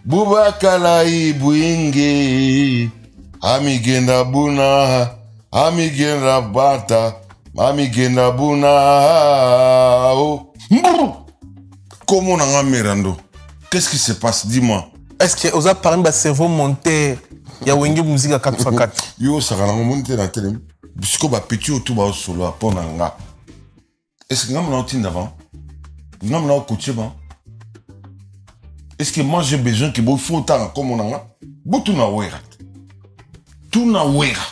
Bubakala ibwingi amigenda buna amigenda bata amigenda buna oh. Comment on a Mirando? Qu'est-ce qui se passe? Dis-moi. Est-ce que vous avez parlé de cerveau monté? Il y a une musique à 4x4. Yo, ça va monter dans la télé. Parce que bah petit au tout bas solo pour nanga. Est-ce que nous avons d'avant? Nous avons coaché ba. Est-ce que moi j'ai besoin que vous faut tant comme on a? Tout na wera. Tout na wera.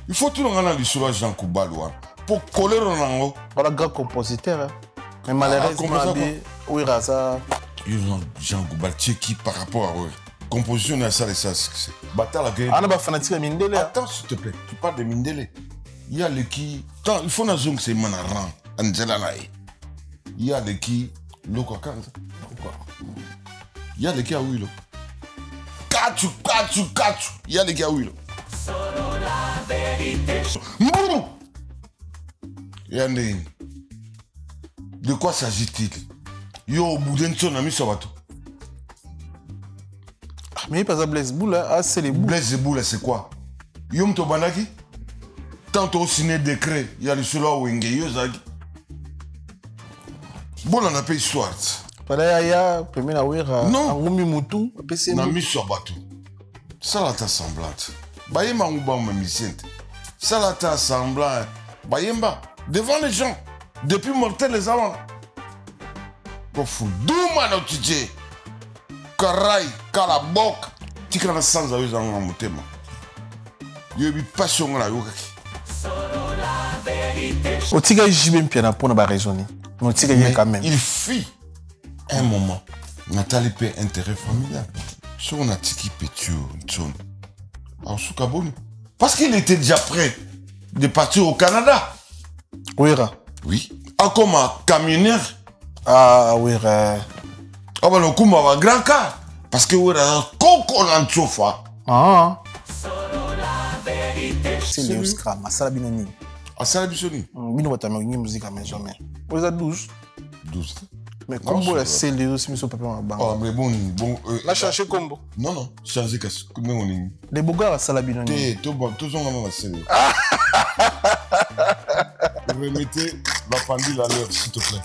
Il faut tout le monde aller sur Jean Koubaloua pour coller Ronango. Voilà grand compositeur. Mais malheureusement, oui, ça. Jean Koubal, qui par rapport à eux. Composition de ça et ça. Bataille la gueule. On a pas fanatique de Mindele. Attends, s'il te plaît, tu parles de Mindele. Il y a les qui. Il faut que zone c'est Manaran. Angela Naï. Il y a les qui. Loko Kanza. Il y a les qui à Willow. Kachu. Il y a les qui à Willow. Yandé. De quoi s'agit-il? Yo, Boudenson a mis sur bateau. Mais pas ça Blaise Boule, c'est les boules. Blaise Boule, c'est quoi? Yom Tobanaki? Tant au ciné décret, il y a le solo Wenge, Yozagi. Bon, on a payé soit. Palaya, premier à Ouira. Non. Ngumi Moutou, on a mis sur bateau. Ça la ta semblante. Bayemba Ngouba Mamicente. Ça la ta semblante. Bayemba, devant les gens. Depuis mortel les avant. Kofu, Douma no tije. Karai, Kalabok. Tikana sans avis en motema. Yobi passion la yokaki. Otiga jibem piana pour ne pas raisonner. Otiga y quand même. Il fit un moment. Nathalie paie intérêt familial. Si on a tiki pétio, en Soukaboni. Parce qu'il était déjà prêt de partir au Canada. Ouira. Oui. Encore ma camionneur. Ah, Ouira. Ah, ben, le coup, ma grand car. Parce que Ouira, coco en sofa. Ah. C'est le scram. Ça, la binoni. Ah, ça, la binoni. Bino, va t'amener une musique à maison. Vous êtes 12. 12. Mais combo, c'est les aussi, mais papa en banque. Ah, mais bon. Là, chercher combo. Non. Changer qu'est-ce que nous on est. Les bogards, ça, la binoni. Tout le monde va se remettez la pendule à l'heure, s'il te plaît.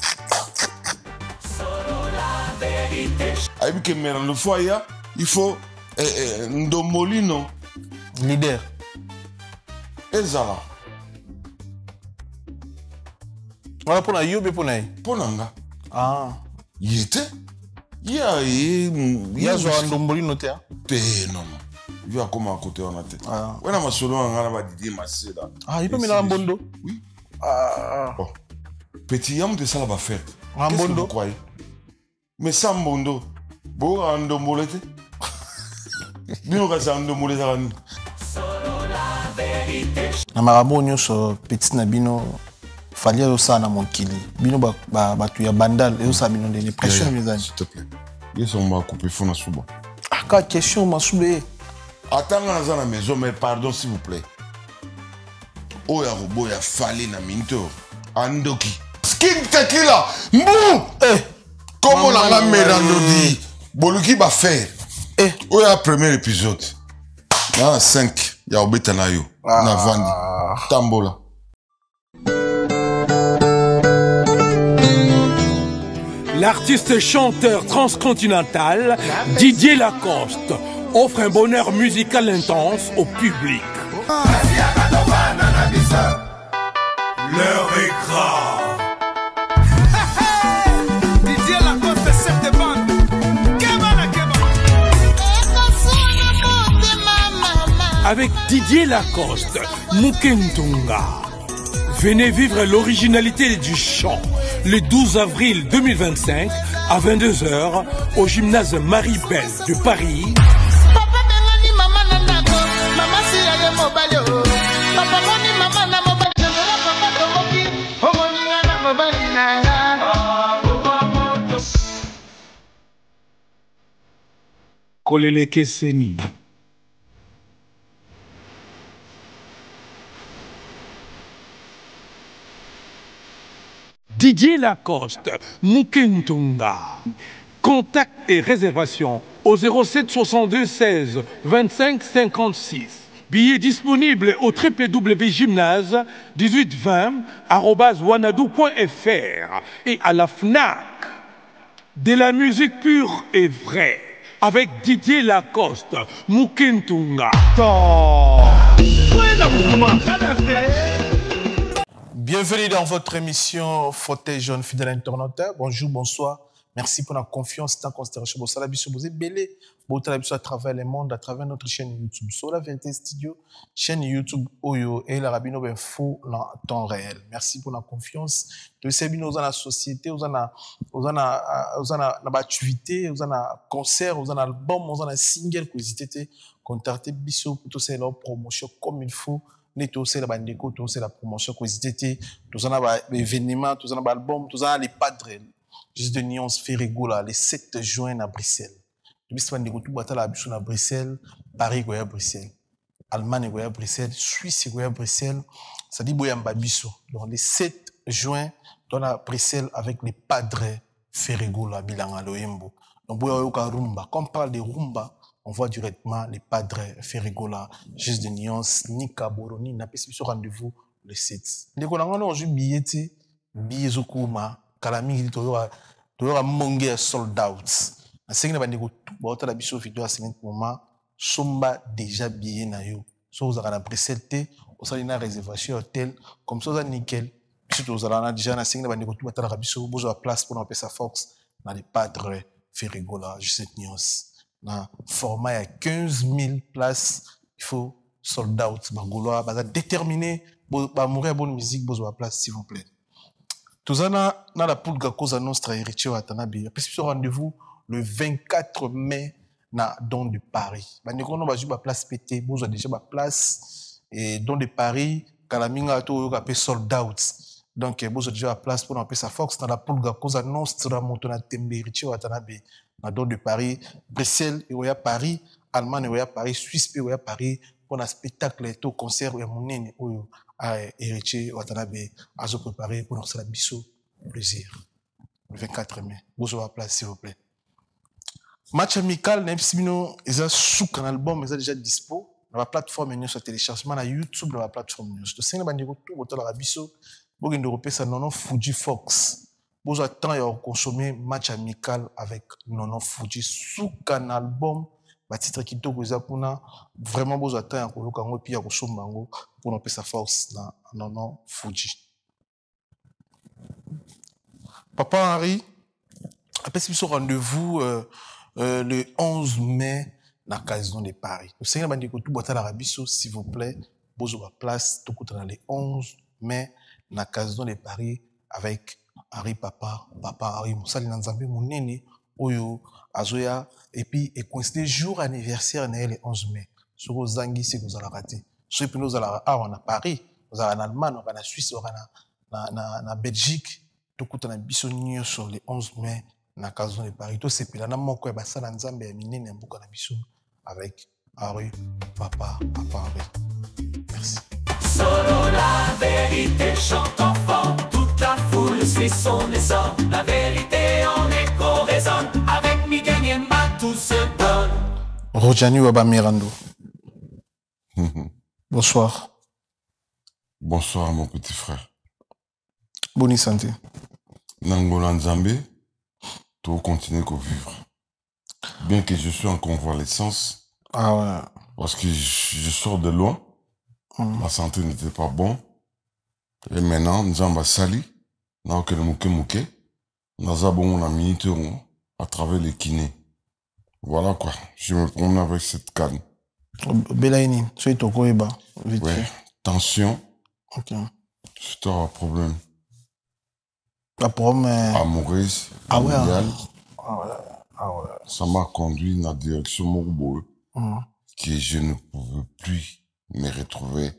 Avec le foyer, il faut Ndomolino. Leader. Ezala. Voilà pour la Yobe pour la. Pour Nanga. Ah. Il était. Il y a Ndomolino te. Non. Il y a comment à côté on a tête. On a ma solo en Araba Didier Massé là. Ah, il peut mettre un bondo. Oui. Ah. Bon. Petit yam de ça va faire. Un bondo. Vous croyez? Mais sans bondo. Bon, un dombolete. Nous avons un dombolete. Na marabo nyonso petit na bino fallait aussi na monkili. Bino ba tu ya bandal et aussi bino de pression misani. S'il te plaît. Ils sont ma couper fond na souba. Ah, quelle question ma soube. Attends dans la maison mais pardon s'il vous plaît. Oya robo ya fallait na minto. Andoki. Skin tequila. Mbou. Comment on a Mirando dit? Boluki va faire. Oya premier épisode. Dans 5. Il y a Obetanayo. Na Vandi. Tambola. L'artiste chanteur transcontinental Didier Lacoste offre un bonheur musical intense au public. Leur est grave. Didier Lacoste, cette bande. Avec Didier Lacoste, Mukentunga. Venez vivre l'originalité du chant le 12 avril 2025 à 22h au gymnase Marie-Belle de Paris. Kolele Keseni. Didier Lacoste, Mukentunga. Contact et réservation au 07 62 16 25 56. Billets disponibles au www.gymnase 1820@wanadoo.fr et à la FNAC. De la musique pure et vraie avec Didier Lacoste, Mukentunga. Bienvenue dans votre émission Fauteuil jaune fidèle internaute. Bonjour, bonsoir. Merci pour la confiance dans la considération. Vous êtes belé, vous êtes à travers le monde, à travers notre chaîne YouTube. Sur la Vérité Studio, chaîne YouTube Oyo et la Rabino Info en temps réel. Merci pour la confiance. Nous sommes dans la société, nous avons activité, nous avons concert, nous avons album, nous avons single que vous étiez contacté Bissot pour tout ça leur promotion comme il faut. Nous avons la bandeko, nous avons la promotion que vous étiez, nous avons l'événement, nous avons l'album, nous avons les padres. Juste de nuance Ferrigola, le 7 juin à Bruxelles. Depuis ce moment, tout bataille à Bruxelles, Paris à Bruxelles, Allemagne à Bruxelles, Suisse à Bruxelles, ça dit Boyamba Bisso. Donc le 7 juin, dans la Bruxelles avec les padres Ferrigola, Bilanga Loembo. Donc Boyamba Rumba. Quand on parle de Rumba, on voit directement les padres Ferrigola, juste de nuance, Nika Boroni, n'a pas ce rendez-vous le 7. Nous avons un billet, billet Zokuma. Kalami toyora monge sold out na sengina bandeko tout ba la biso vidéo à ce moment somba déjà billet na yo so vous avez na Bruxelles té au sali na réservation hôtel comme ça nickel si vous avez déjà na sengina bandeko tout ba la biso besoin place pour appeler sa force dans les padres Ferrigola juste nuance na format à 15 000 places il faut sold out bangoloa ba déterminé ba mourir bonne musique besoin place s'il vous plaît. Tout ça, dans la poule Gakosa Nostra héritier à Tanabi. Puis, ce rendez-vous le 24 mai dans Don de Paris. Nous avons la place pété, nous avons déjà la place et Don de Paris, Kalaminga a tout sold out. Donc, nous avons déjà la place pour appeler sa force dans la poule Gakosa Nostra Montona Tembe héritier à Tanabi. Dans Don de Paris, Bruxelles, et Paris, Allemagne, et Paris, Suisse, et Paris, pour un spectacle et tout concert, et mon nez, héritier Watanabe à se préparer pour notre biseau plaisir le 24 mai. Vous avez la place s'il vous plaît. Match amical Nepsibino ils ont sous un album ils ont déjà dispo dans la plateforme nous sur téléchargement à YouTube dans la plateforme nous. De cinq bandits tout votre la biseau pour une européenne ça non Fuji Fox. Vous attend et consommer match amical avec non Fuji sous un album. Titre qui to goza puna vraiment besoin temps ko lokango puis ya ko sombango pour nous sa force dans non Fuji. Papa Henri après ce rendez-vous le 11 mai dans Casino de Paris. Le Seigneur bandi ko tout boîte la rabiso s'il vous plaît besoin place tout dans le 11 mai dans Casino de Paris avec Henri papa Henri Moussali Nzambe monene oyo azoya et puis et coïncide jour anniversaire le 11 mai sur aux zangi c'est que vous allez rater sur puis nous allons on a Paris nous allons en Allemagne on a Suisse on a na Belgique tout coup on a bisonnier sur le 11 mai na Casino de Paris tout c'est puis là na moko ba sala nzambe ya minene mbuka na biso avec Henri papa Henri merci. Solo la vérité chante enfant, toute la foule suit son essor. La vérité en écho résonne, avec Miguel Niemba tout se donne. Rojani Waba Mirando. Bonsoir. Bonsoir mon petit frère. Bonne santé. Nangola Nzambe, tout continuer à vivre. Bien que je sois en convalescence, ah ouais. Parce que je sors de loin, ma santé n'était pas bonne. Et maintenant, nous avons sali, nous avons mouké, nous avons un minute à travers les kinés. Voilà quoi, je me promène avec cette canne. Belaini, tu es au Koeba. Ouais, tension. Ok. C'est un problème. Un problème amoureuse, familiale. Ah ouais. Ça m'a conduit dans la direction Morbo, que je ne pouvais plus me retrouver.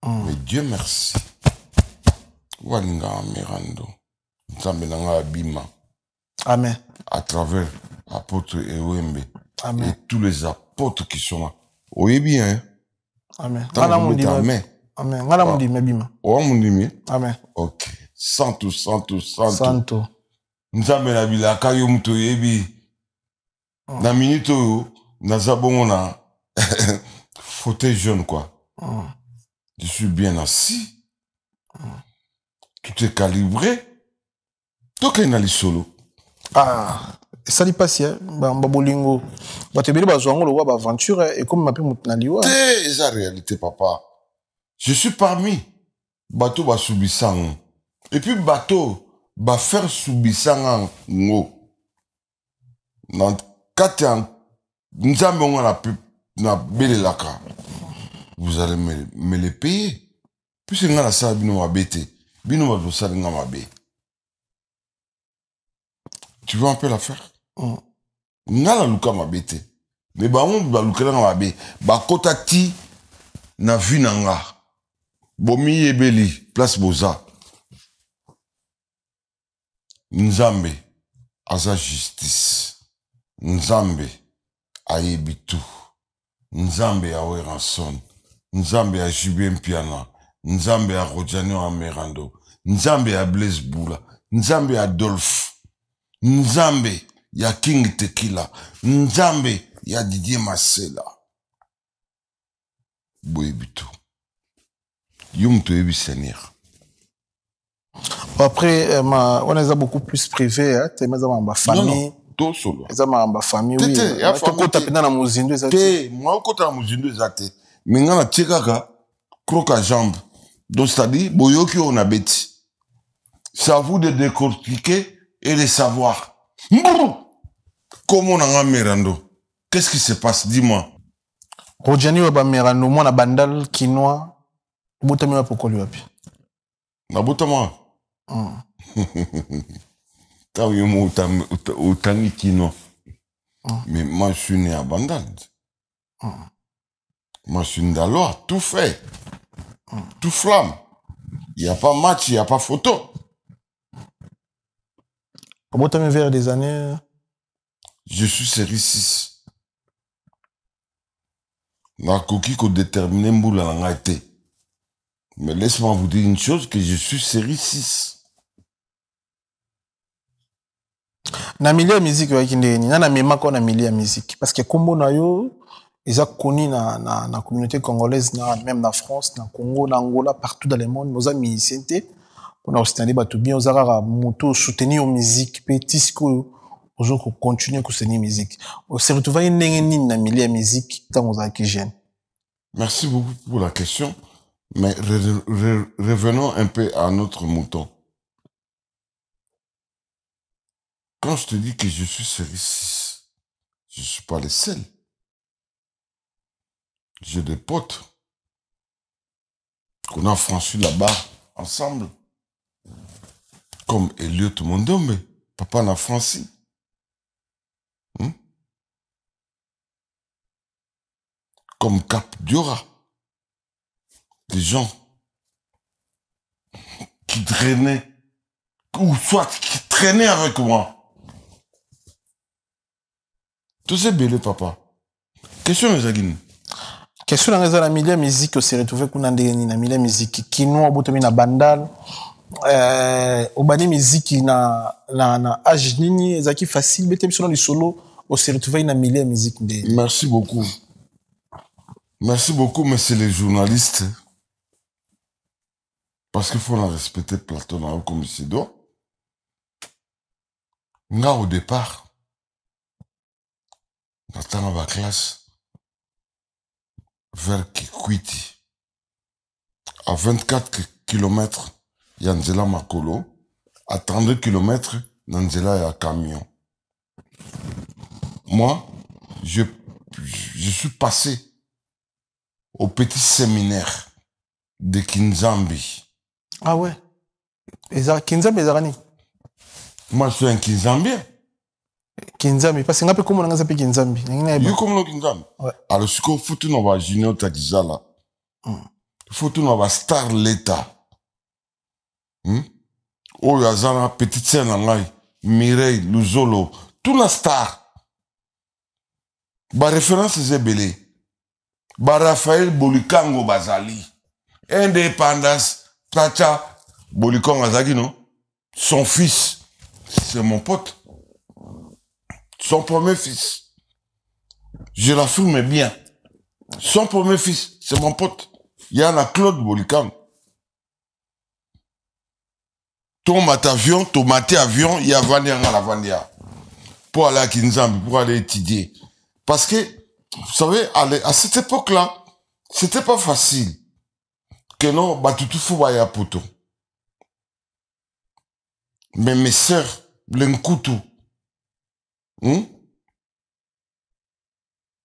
Mais Dieu merci. Walinga Mirando. Nzambenanga Abima. Amen. À travers l'apôtre Ewembe. Amen. Et tous les apôtres qui sont là. Oui, bien. Amen. Amen. Amen. Ngala mundi mebima. Oh, mundi me. Amen. Ok. Santo. Santo. Nzambe na bilaka yo muto yebi. Na minute oyo, naza bongo na fauteuil jaune quoi. Je suis bien assis. Tout est calibré. Toke na lisolo. Ah, ça li passe hein, ba bolingo. Ba te beli ba zongo lo ba aventure et comme m'appelle mutna liwa. C'est la réalité papa. Je suis parmi bateau ba subissant. Et puis bateau ba faire subissant ngo. Dans quatre ans, nous avons na belelaka. Vous allez me les payer. Puisque nous avons ça bino mabete. Bino madosa nga mabe. Tu veux un peu la faire? Nga la luka mabete. Mais ba on ba luka nga mabe. Ba kota ti na vu nanga. Bomi yebeli place boza. Nzambe aza justice. Nzambe ayebitu. Nzambe awe ranson. Nzambe a Jubien Piana. Nzambe a Rojani Amerando. Nzambe a Blaise Boula. Nzambe a Adolphe. Nzambe ya King Tequila. Nzambe ya Didier Masela. Boyebitu. Yum to yebi Seigneur. Après, on est beaucoup plus privé, hein. T'es ma famille. Non. Tout solo. Eza ma famille, oui. Toko tapena na muzindo ezate. Te, moi kota na muzindo ezate. Minga na tchekaka, croque à jambe. Donc c'est-à-dire, boyoki on a bêti. C'est à vous de décortiquer et de savoir. Comment on a Mirando? Qu'est-ce qui se passe? Dis-moi. Rojani wa Mirando, moi na bandal quinoa. Boutami wa pokoli wapi? Na boutama. Tant que moi, autant kino. Mais moi, je suis né à Bandal. Moi, je suis né dans tout fait. Tout flamme. Il n'y a pas match, il n'y a pas photo. Comment tu as vers des années? Je suis série 6. La coquille qu'on détermine mboula n'a été. Mais laisse-moi vous dire une chose, que je suis série 6. Na milieu musique wa kindeni na mema ko na milieu musique parce que kombo na yo eza connu na communauté congolaise na même na France na Congo na Angola partout dans le monde nos amis musiciens on a aussi ba to bien ozara moto soutenir musique petit ko ozo ko continuer ko soutenir musique on se retrouve nini na milieu musique tant ozara ki jeune. Merci beaucoup pour la question, mais revenons un peu à notre mouton. Quand je te dis que je suis série 6, je ne suis pas le seul. J'ai des potes qu'on a franchi la barre ensemble. Comme Elliot Mondombe, papa n'a franchi. Comme Cap Diora. Des gens qui traînaient, ou soit qui traînaient avec moi. Tout c'est belé, papa. Question, Zagine. Question dans la milieu musique, on s'est retrouvé qu'on a na milieu musique. Kino, abotomi na bandal. Obani musique na âge nini, zaki facile. Bete sur le solo, on s'est retrouvé na milieu musique. Merci beaucoup. Merci beaucoup, mais c'est les journalistes. Parce qu'il faut respecter Platon comme il se doit. Là, au départ, dans ma classe, vers Kikwiti, à 24 km, il y a Nzela Makolo, à 32 km, Nzela y a camion. Moi, je suis passé au petit séminaire de Kinzambi. Ah ouais? Kinzambi, Ezarani? Moi, je suis un Kinzambien. Kinzambi, parce que nga pe comment nga s'appelle Kinzambi. You comme le Kinzambi. Ouais. Alors, ce qu'on fout dans va Junior Takizala. Faut tout dans va Star l'État. Oh, yazana petite scène en live. Mireille, Luzolo, tout la star. Ba référence c'est belé. Ba Raphaël Bolikango Bazali. Indépendance, Tacha, Bolikong Azagi, non? Son fils, c'est mon pote. Son premier fils. Je l'assume bien. Son premier fils, c'est mon pote. Il y a la Claude Bolikong. Ton avion, il y a Vandia à la Vandia. Pour aller à Kinzambi, pour aller étudier. Parce que, vous savez, à cette époque-là, c'était pas facile. Que non, Batutu Foubaya Poto. Mais mes sœurs, l'Nkoutou,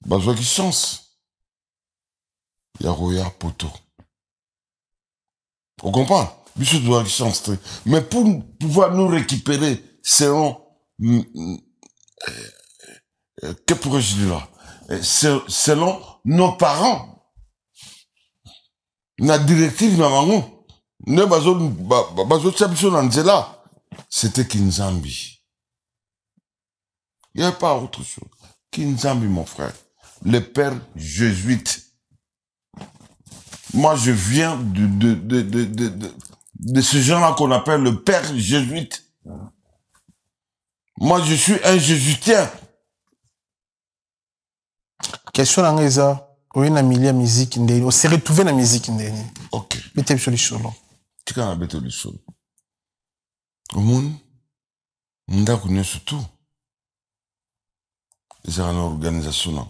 Bazoua qui chance. Il y a Roya Poto. On comprend? Bichou doit qui chance. Mais pour pouvoir nous récupérer, selon, que pourrais-je dire là? Selon nos parents. La directive na mango. Ne bazo tchabiso nanzela. C'était Kinzambi. Il n'y a pas autre chose. Kinzambi, mon frère. Le père jésuite. Moi, je viens de ce genre-là qu'on appelle le père jésuite. Moi, je suis un jésuitien. Question à Ngeza. Oui, na milieu musique ndeni. On s'est retrouvé dans la musique ndeni. Ok. Mettez sur les choses. Tu connais bête les choses. Au monde, on a connu surtout. Ils ont une organisation.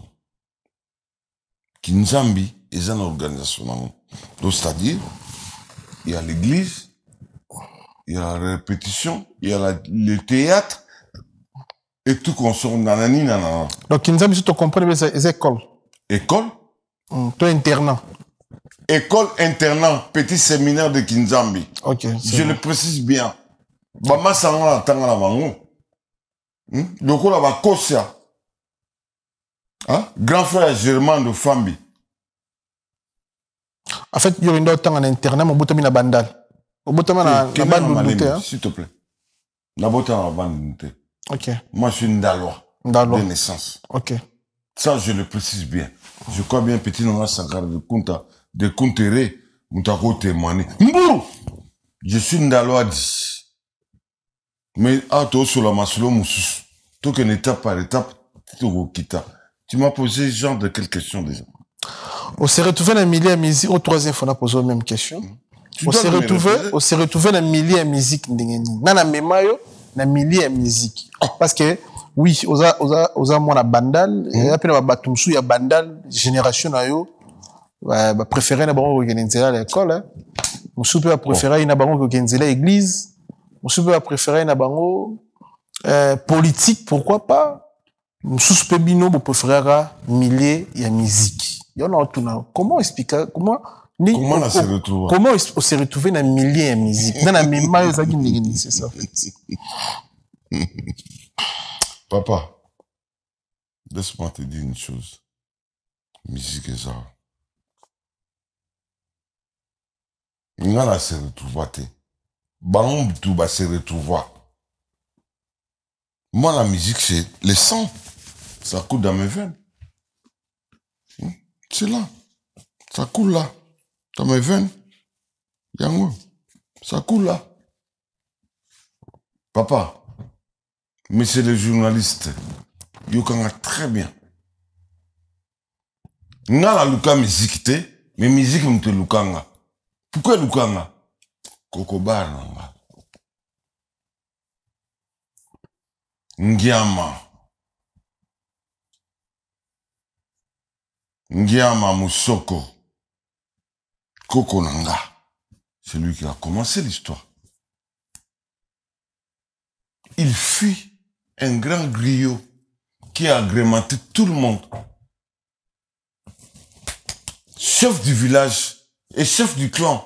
Kinzambi, ils ont une organisation. Donc, c'est-à-dire, il y a l'église, il y a la répétition, il y a le théâtre, et tout consomme nanani nanana. Donc, Kinzambi, si tu comprends, c'est école. École? Toi, internat. École internat, petit séminaire de Kinzambi. Ok. Je le précise bien. Bama sanga tanga la bango. Loko la ba kosia. Hein? Grand frère Germain de Fambi. En fait, il y a une autre en internat, mais on a bandal. On a bandal. S'il te plaît. Na bota na bandal. Ok. Moi, je suis Ndalois. Ndalois. De naissance. Ok. Ça, je le précise bien. Je crois bien, petit Nona Sankara de Kunta, de Kuntere, Moutako témoigner. Mbou! Je suis Ndalois dit. Mais, toi, sur la masolo, moussous. Toi, qu'une étape par étape, tu m'as posé ce genre de quelle question déjà? On s'est retrouvé dans le milieu de musique. Au troisième fois, on a posé la même question. On s'est retrouvé dans le milieu de musique. Dans la mémoire, dans le milieu de musique. Parce que, oui, oza mwana bandal, et après, on batumsu, ya bandal, génération na yo, préféré na bango organiser à l'école, on peut préférer na bango organiser l'église, on peut préférer na bango politique, pourquoi pas? On peut bino pour préférer milieu ya musique. Comment expliquer, comment on s'est retrouvé? Comment on s'est retrouvé dans le milieu de musique? Dans la mémoire, c'est ça. Papa, laisse-moi te dire une chose. Musique et ça. On a se retrouvé. Baron tout va se retrouver. Moi, la musique, c'est le sang. Ça coule dans mes veines. C'est là. Ça coule là. Dans mes veines. Yango. Ça coule là. Papa. Monsieur le journaliste, il y très bien. Nga la luka musique te, mais musique m'te lukanga. Pourquoi lukanga? Kokobar nanga. Ngiama. Ngiama Moussoko. Koko nanga. C'est lui qui a commencé l'histoire. Il fut un grand griot qui a agrémenté tout le monde. Chef du village et chef du clan.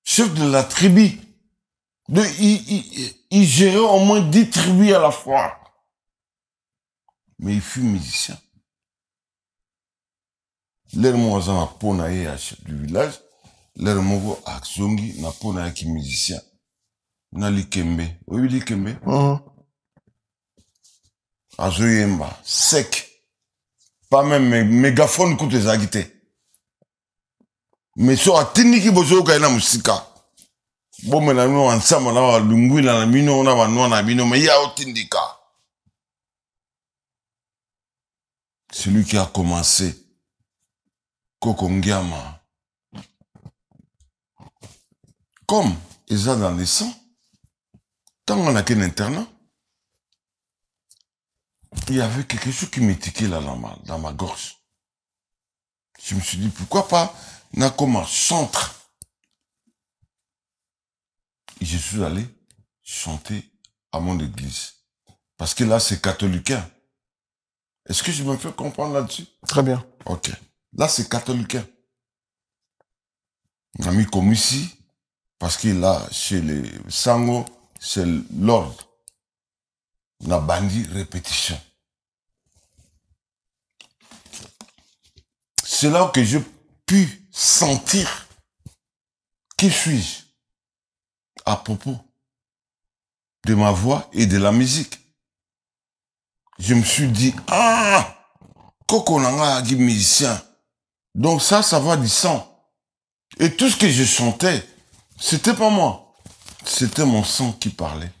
Chef de la tribu. Il gérait au moins 10 tribus à la fois. Mais il fut musicien. L'hermo a ponaye à chef du village. L'hermo a zongi na ponaye qui musicien. Na likembe. Oui, likembe. Azoyemba. Sec. Pas même mégaphone coûte les agité. Mais sur atini qui bozo gaina musika. Bon, mais nous, ensemble, on a l'ungui, on a mino, on a noix, on a mino, mais il y a aucun indica. Celui qui a commencé, Kokongiama, comme ils ont dans les sangs, tant on a qu'un internat, il y avait quelque chose qui m'étiquait là dans ma gorge. Je me suis dit, pourquoi pas, n'a comme un centre. Et je suis allé chanter à mon église. Parce que là, c'est catholique. Est-ce que je me fais comprendre là-dessus? Très bien. Ok. Là, c'est catholique. On a mis comme ici, parce que là, chez les Sango, c'est l'ordre. On a bandit répétition. C'est là que je pu sentir qui suis-je à propos de ma voix et de la musique. Je me suis dit, ah, Koko Nanga est musicien. Donc ça va du sang. Et tout ce que je chantais, c'était pas moi. C'était mon sang qui parlait.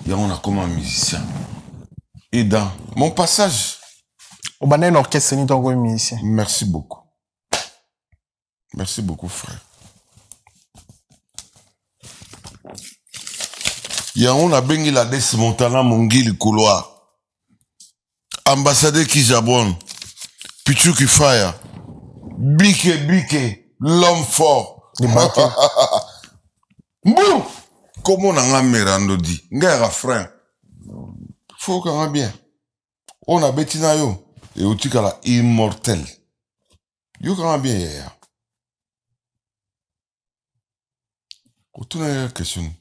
Et on a comme un musicien. Et dans mon passage... On a un orchestre, c'est un musicien. Merci beaucoup. Merci beaucoup, frère. Il y a un bengi la des montana mongi le couloir. Ambassadeur qui jabonne. Pichu qui fire. Bique, l'homme fort. Bon! Comment on a mirando dit? Ngara frère. Faut qu'on a bien. On a betina yo. Et au tikala immortel. Yo qu'on a bien hier. Autour de la question.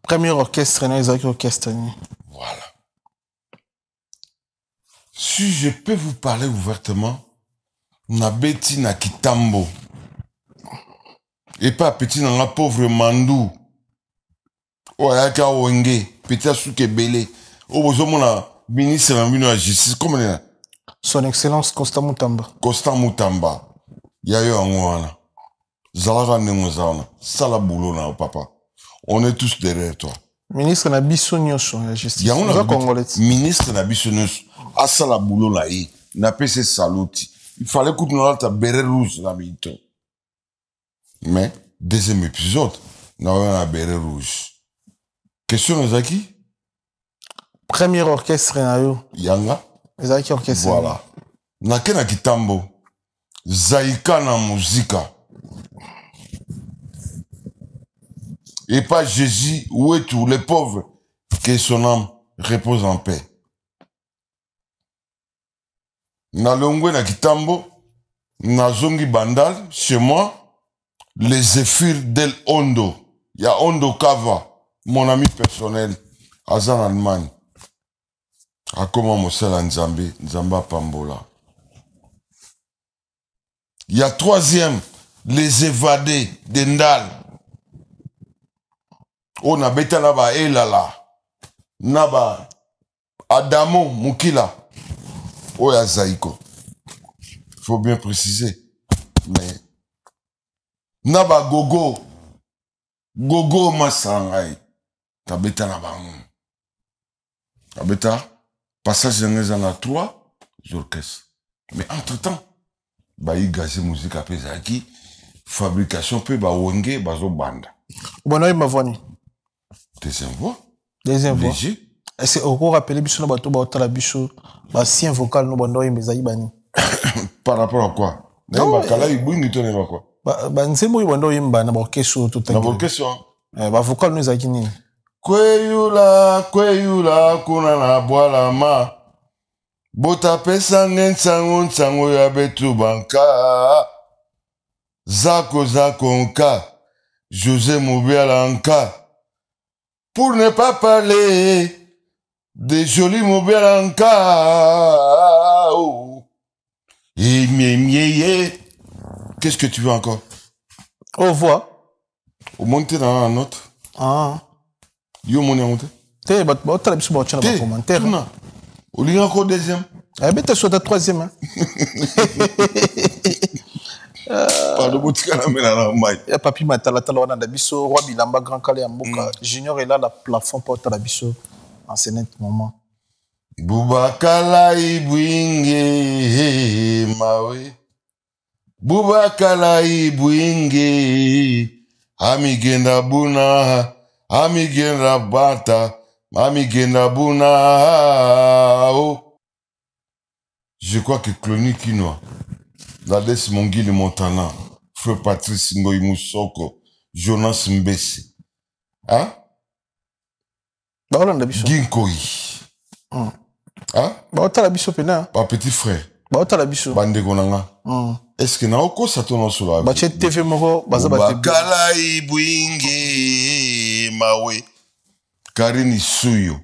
Premier orchestre, les orchestre. Voilà. Si je peux vous parler ouvertement, na beti na Kitambo. Et pas petit dans la pauvre Mandou. Oh, yaka wenge, petit souke belé. Oh, vous avez mon ministre de la justice, comment il est? Son Excellence Constant Moutamba. Constant Moutamba. Yayo angwana. Zalaga nemozana. Sala boulot na papa. On est tous derrière toi. Ministre na biso nyonso la justice. Ya on a ministre na biso nyonso. Asala boulot la yi. Na pese saluti. Il fallait que nous ta béret rouge la mito. Mais deuxième épisode, nous avons un béret rouge. Question Zaki? Premier orchestre na yo. Yanga. Zaki orchestre. Voilà. Nakena Kitambo. Zaïka na muzika. Et pas Jésus, où est tout, les pauvres, que son âme repose en paix. Na Longwe na Kitambo, na Zongi Bandal, chez moi, les Zéphyrs del Hondo. Il y a Hondo Kava, mon ami personnel, Azan Allemagne. A comment Mosela Nzambe, Nzamba Pambola. Il y a troisième, les évadés d'Endal. On a bêta là-bas, et là, Naba, Adamo, Mukila. Oh, ya Zaïko. Faut bien préciser. Mais, Naba Gogo, Gogo Masangai. Tabeta là-bas. Tabeta, passage en a 3 orchestres. Mais entre-temps, bah, il gazé musique à Pesaki, fabrication, peu, bah, Wenge, bah, zo banda. Bon, il m'a venu. Deuxième voix. Deuxième voix. Léger. Est-ce qu'on rappelle biso na bato ba otala biso ba sien vocal no bando yemezai bani? Par rapport à quoi? Non, kala ibungi to ne ba quoi? Ba nzembo bando yemba na ba orchestre to na orchestre. Ba vocal no ezaki nini? Kweyula kuna na bwala ma. Bota pesa nsango ya betu banka. Zako nka. José Moubialanka. Pour ne pas parler des jolis Moubialanka. Oh. Et mié. Qu'est-ce que tu veux encore? Au voix. Au monter dans la note. Ah. Yo mon monté. Te bat otala biso ba chana ba commentaire. Au lieu encore deuxième. Eh ben t'es sur ta troisième hein. Pardon, botika na mena na mai. Ya papi matala tala wana na biso roi bilamba grand kale ya mboka junior est là la plafond porte la biso en ce moment. Bubakala ibwinge mawe. Bubakala ibwinge. Amigenda buna. Amigenda bata. Amigenda buna. Oh. Je crois que Clony Kinoa, Lades Mongili Montana, Frère Patrice Ngoyi Moussoko, Jonas Mbesi. Hein? Bah, on a biso. Ginkoi. Hein? Bah, on a la biso pena. Bah, petit frère. Bah, on a la biso. Bande Gonanga. Est-ce que na oko satono sur la bah, chez TV Moko, baza bate. Bakala ibwinge mawe. Karine Suyo.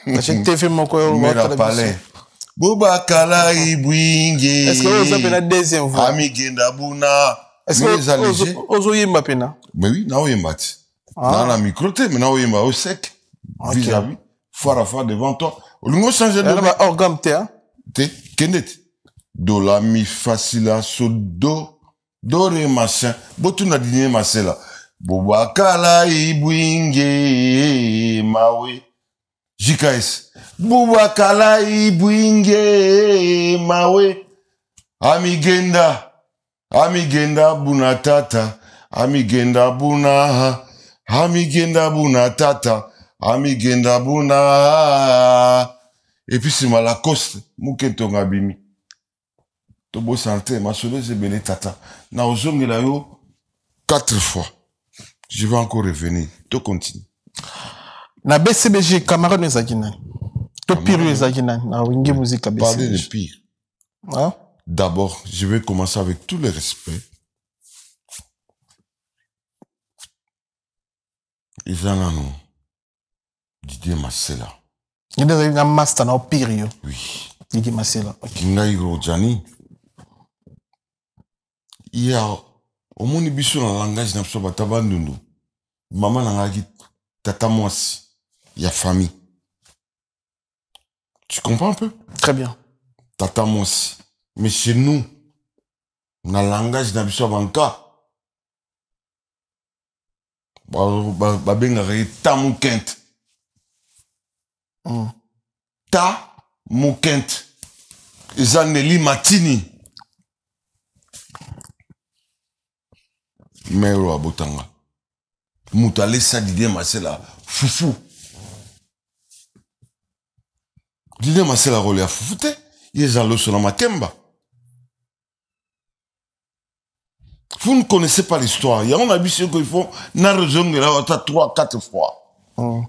Bah, chez TV Moko, Mera Palais. Bubakala ibwinge. Est-ce que vous avez la deuxième fois? Amigenda buna. Est-ce que vous avez ma pena? Mais oui, na oyemba. Na la microté, mais na oyemba au sec. Vis-à-vis. Foire à foire devant toi. Olingo changer de. Là, orgam te, hein? Te, kenet. Do la mi facile so do. Do re machin. Botu na dîner masela. Bubakala ibwinge mawe. JKS. Bubakala ibwinge mawe. Amigenda. Amigenda buna tata. Amigenda buna. Amigenda buna tata. Amigenda buna. Et puis c'est Malacoste. Moukentonga bimi. Tobo santé. Ma soleil c'est belé tata. Na ozongela yo 4 fois. Je vais encore revenir. To continue. Na BCBG, camarade de Zagina. To pire Zagina. Na wingi musique BCBG. Parler de pire. Hein? D'abord, je vais commencer avec tout le respect. Ils en ont. Didier Masela. Il y a un master na pire. Oui. Didier Masela. Kingai Rojani. Il y a au moins biso na langage na biso batabandundu. Maman nangaki tata mwasi. Il y a famille. Tu comprends un peu? Très bien. Tata mwasi. Mais chez nous, na langage na biso banka. Babengare ta moukent. Ta moukent. Eza Nelly Matini. Mero abotanga. Moutale sa Didier Masela. Foufou. Didier Masela rôle à foufouté. Il est allé sur la Makemba. Vous ne connaissez pas l'histoire. Il y a un habit qu'il faut. N'a raison de la 3-4 fois.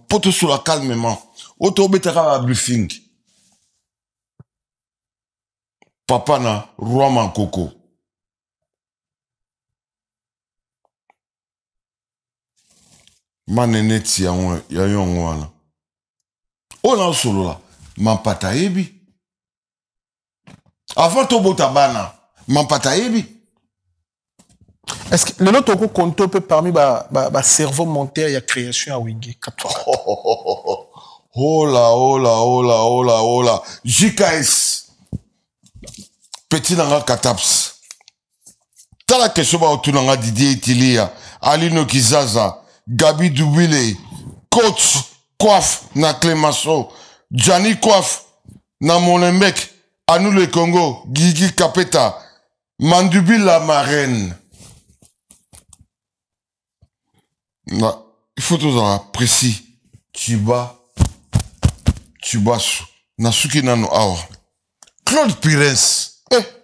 Pour te sur la calmement. Auto betara à briefing. Papa na roi Mankoko. Maneneti ya yon wana. Ona solo la. Mampata ebi. Avant to bota bana. Mampata ebi. Est-ce que le nôtre compte peut parmi ba cerveau monter ya création à Wingé 4 fois. Oh là. JKS. Petit nanga Kataps. Tala question ba otunanga Didier Itilia. Alino Kizaza. Gabi Dubile. Coach Coiffe na Clémenceau. Gianni Coiffe na Molenbeek. Anou le Congo. Guigui Kapeta. Mandubi la marraine. Il faut tout ça précis. Tuba. Nasuki nano awa. Claude Pires.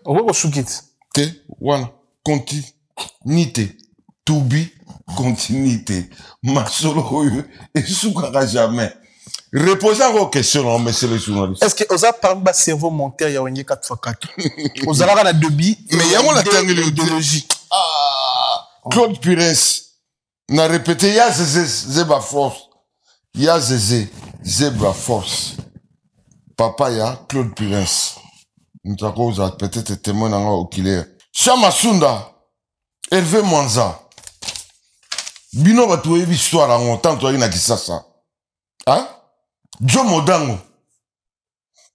On va au soukit. Te, wana. Continuité. To be. Continuité. Masolo et soukara jamais. Reposant vos questions, monsieur le journaliste. Est-ce que vous avez parlé de cerveau monter ya Wingé 4x4? Vous avez la debi. Mais il y a mon idéologie. Ah, Claude Pires. N'a répété, ya zebra force. Ya zebra force. Papa ya Claude Pires. Nous avons peut-être témoin dans oculaire. Chamasunda. Hervé Mwanza. Bino batoué histoire en montant toi na kisasa. Hein? Joe Modango.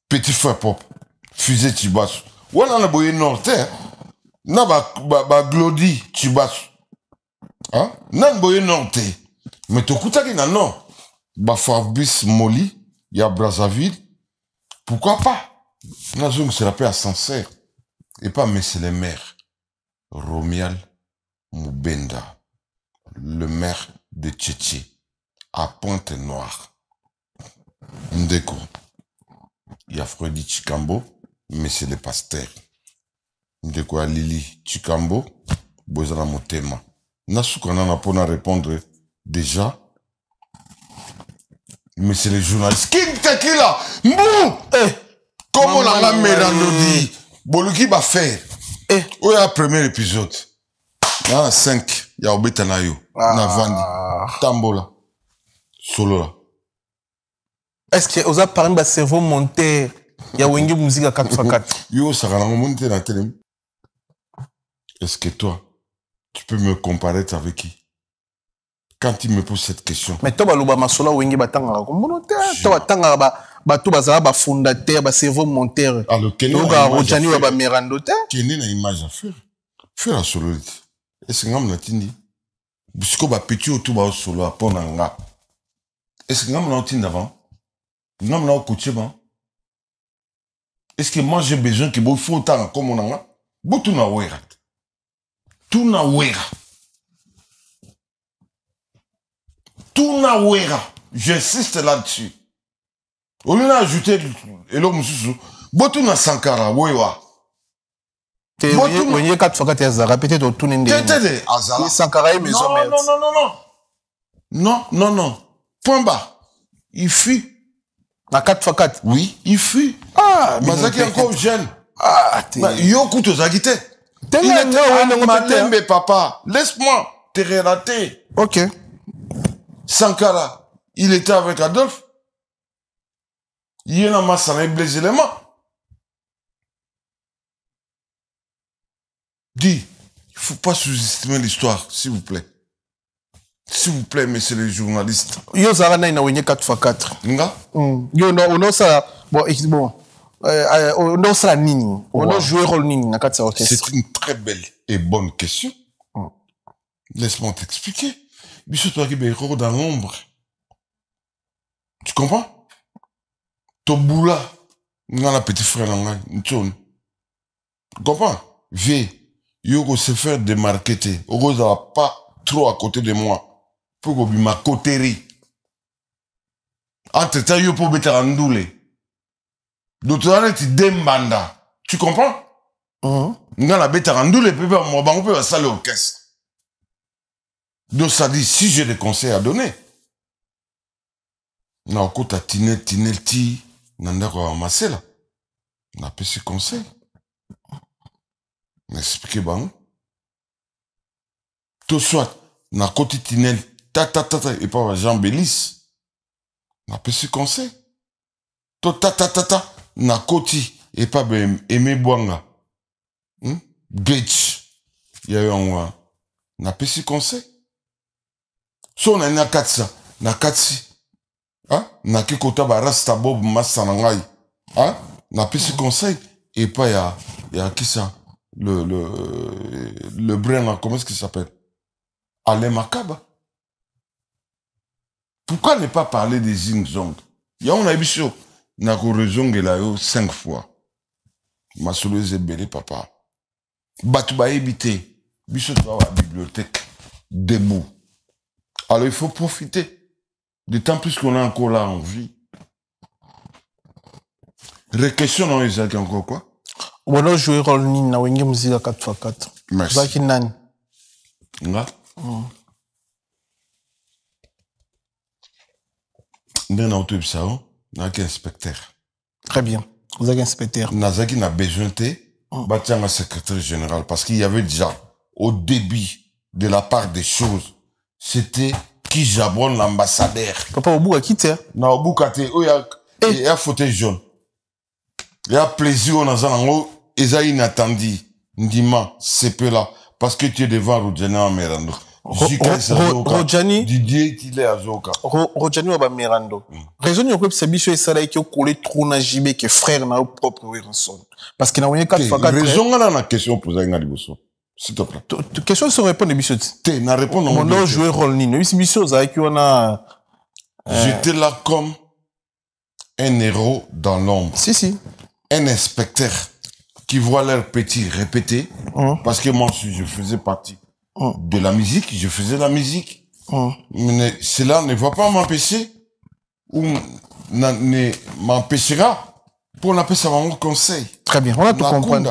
Petit frère pop. Fusée Tibasso. Wana na boye norte. Na ba Glody, tu bats. Hein? Nan boye norte. Mais to kutaki na non. Ba Fabrice Moli, il y a Brazzaville. Pourquoi pas? Na zone se rappelle à Sancerre. Et pas Messieurs les maires. Romial Moubenda, le maire de Tchétché, à Pointe-Noire. Ndeko. Il y a Freddy Chikambo, Messieurs les pasteurs. Ndeko a Lili Chikambo, Bozana Motema. Nasoukanana pour répondre déjà. Mais c'est les journalistes. Qui t'es là? Mbou! Comment on a mélangé? Boluki va faire. Où est le premier épisode? Il y a 5. Il y a Obetanayo. Na Vandi. Tambola. Solo là. Est-ce que vous avez parlé de cerveau monté? Il y a Wengi musique à 4x4. Yo, ça va monter dans la télé. Est-ce que toi, tu peux me comparer avec qui? Quand il me pose cette question. Mais toi, tu as dit que Wengi batanga comme monteur. Toi, tu as dit fondateur, ba cerveau monteur. Alors, quel est la image à faire? Faire la sololité. Est-ce que vous avez parce que vous avez petit autour de solo à Ponanga. Est-ce que vous avez d'avant? Vous avez coaché avant? Est-ce que moi j'ai besoin que vous fassiez autant comme on a? Vous tout na wera. Tout na wera. Tout na wera. J'insiste là-dessus. Au lieu d'ajouter Elo Moussou, Botou na Sankara, Wewa. Wengi 4x4 Azara, peut-être au tout n'indi. Azara. Sankara et Maison Mère. Non. Point bas. Il fut. Na 4x4? Oui, il fut. Ah, Mazaki encore jeune. Ah, Yo kuto zagite. Il était malin, mais papa. Laisse-moi te relater. Ok. Sankara, il était avec Adolphe. Il y en a massana et blessé les mains. Dis, il ne faut pas sous-estimer l'histoire, s'il vous plaît. S'il vous plaît, messieurs les journalistes. Yo Zarana ina wenye 4x4. Nga? Yo no ça bon on ça nini. On jouer rôle nini na 4 orchestre. C'est une très belle et bonne question. Laisse-moi t'expliquer. Bicho toi qui béro dans l'ombre. Tu comprends? Toboula, n'a la petit frère là, tu comprends? Vieux, yo se faire démarquer, Oko va pas trop à côté de moi. Pour que ma coterie. Entre temps, yo pour mettre en doule. D'autres tu dembanda. Tu comprends? N'a la bête en doule, peut moi, on peut saler au caisse. Donc ça dit, si j'ai des conseils à donner. Na okota tinel ti. Nanda kwa amasser là. Na pe ce conseil. N'expliquez pas. Tout soit, na koti tinel, et pas Jean Bélis. Na pe ce conseil. Tout na koti, et pas Aimé Bouanga. Glitch. Il y a eu un na pe ce conseil. So na katsa, na katsi. Hein? Na ki kota ba rasta bob masanangai. Hein? Na pisi conseil. Et pas y a qui ça? Le brin là, comment est-ce qu'il s'appelle? Alain Makaba. Pourquoi ne pas parler des Zingzong? Ya on a bicho. Na ko rezong la yo 5 fois. Ma solo zebele papa. Batu ba ebité. Bicho dans la bibliothèque. Debout. Alors il faut profiter. D'autant plus qu'on est encore là en vie. Réquestion, non, Isaac, encore quoi? On a joué rôle nini na Wengi musique à 4x4. Merci. Zaki nani? Nga? N'a auto bisao, n'a qu'un inspecteur. Très bien. Vous avez inspecteur. Nazaki n'a besoin de bâtir un secrétaire général parce qu'il y avait déjà, au début de la part des choses, c'était qui jabronne l'ambassadeur. Papa, au bout, à qui t'es? Na au bout, il y a fauteuil jaune. Il y a plaisir, on a ça, il y a inattendu. Ndima, c'est peu là. Parce que tu es devant Roudjana Merando. Rojani Didier Tilé Azoka. Rojani wa ba Mirando. Raison yo ko biso esala ki okole trop na jibe que frère na propre Weranson. Parce que na wonye 4 fois 4. Raison ngana na question posée nga liboso. S'il te plaît. Question se répond de biso. Té na répondre. Mon don jouer rôle ni. Biso za ki wana j'étais là comme un héros dans l'ombre. Si. Un inspecteur qui voit leurs petits répéter. Parce que moi je faisais partie de la musique, je faisais la musique. Mais cela ne va pas m'empêcher ou ne m'empêchera pour on appelle ça mon conseil. Très bien, on a tout compris.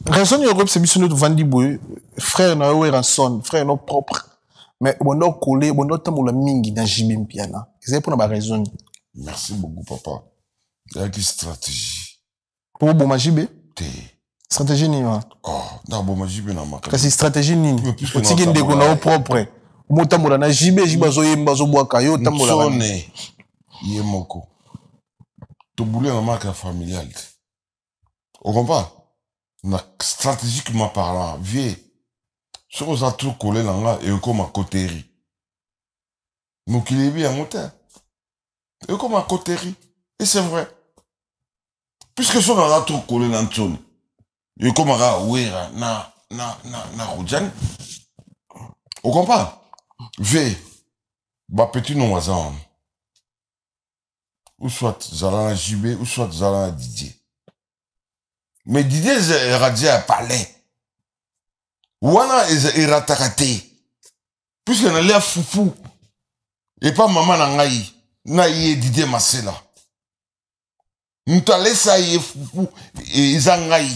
Raison de l'Europe, c'est bien sûr Vandi Boy, frère na Weranson, frère no propre. Mais on a collé, on a tant la mingi dans Jibim Piana. C'est pour la raison. Merci beaucoup, papa. Il y a une stratégie. Pour bon Jibé? Stratégie ni wa. Oh, na bon Jibé na maka. Kasi stratégie ni. O tiki ndeko na propre. Mo tambola na Jibé zo yemba zo boaka yo tambola. Sone. Yemoko. To boulé na marque familiale. On comprend? Stratégiquement parlant, vieux. Ce qu'on a tout collé là, et comme à cotérie. Nous qui l'avons bien monté. Et comme à cotérie. Et c'est vrai. Puisque ce qu'on a tout collé dans le son. Et comme à ouéra, na roudjan. On comprend? Vieux. Bah, petit nom à ou soit Zalana JB, ou soit Zalana Didier. Mais Didier est radié à palais. Wana est ratakate. Puisque n'a l'air foufou. Et pas maman nangaï. Naïe Didier Masela. N'ta laissé aïe foufou. Et izangaï.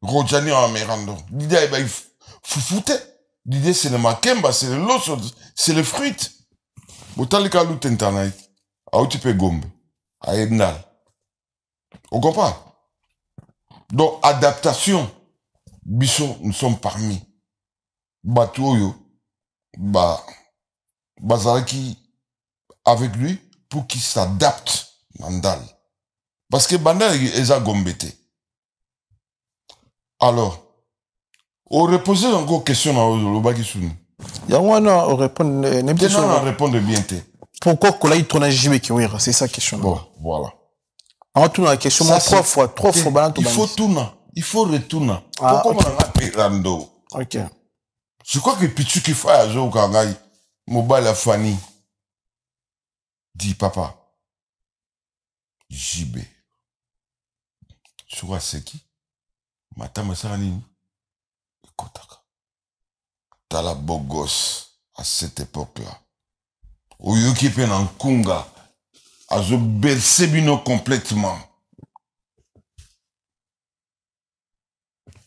Rojani en Mirando. Didier est foufouté. Didier c'est le makemba, c'est le loso, c'est le fruit. Botalika l'outentanai. Aoutipe gombe. Aïdnal. On comprend? Donc, adaptation. Biso, nous sommes parmi. Batuoyo. Bazaraki. Avec lui. Pour qu'il s'adapte. Mandal. Parce que Bandal est à gombete. Alors. On repose encore question à l'Obagisuni. Yawana, on répond. On répond bien. Pourquoi Kolai tourne à JB qui ouïra? C'est ça la question. Bon, voilà. On tourne la question trois fois. Il faut tourner. Il faut retourner. Pourquoi on a fait rando? Ok. Je crois que Pichu qui fait à Zo Kangai, Mobile à Fanny, dit papa, JB. Tu vois c'est qui? Matama Sarani. Kotaka. T'as la beau gosse à cette époque-là. Ou Yukipen en Kunga, à zo Belsebino complètement.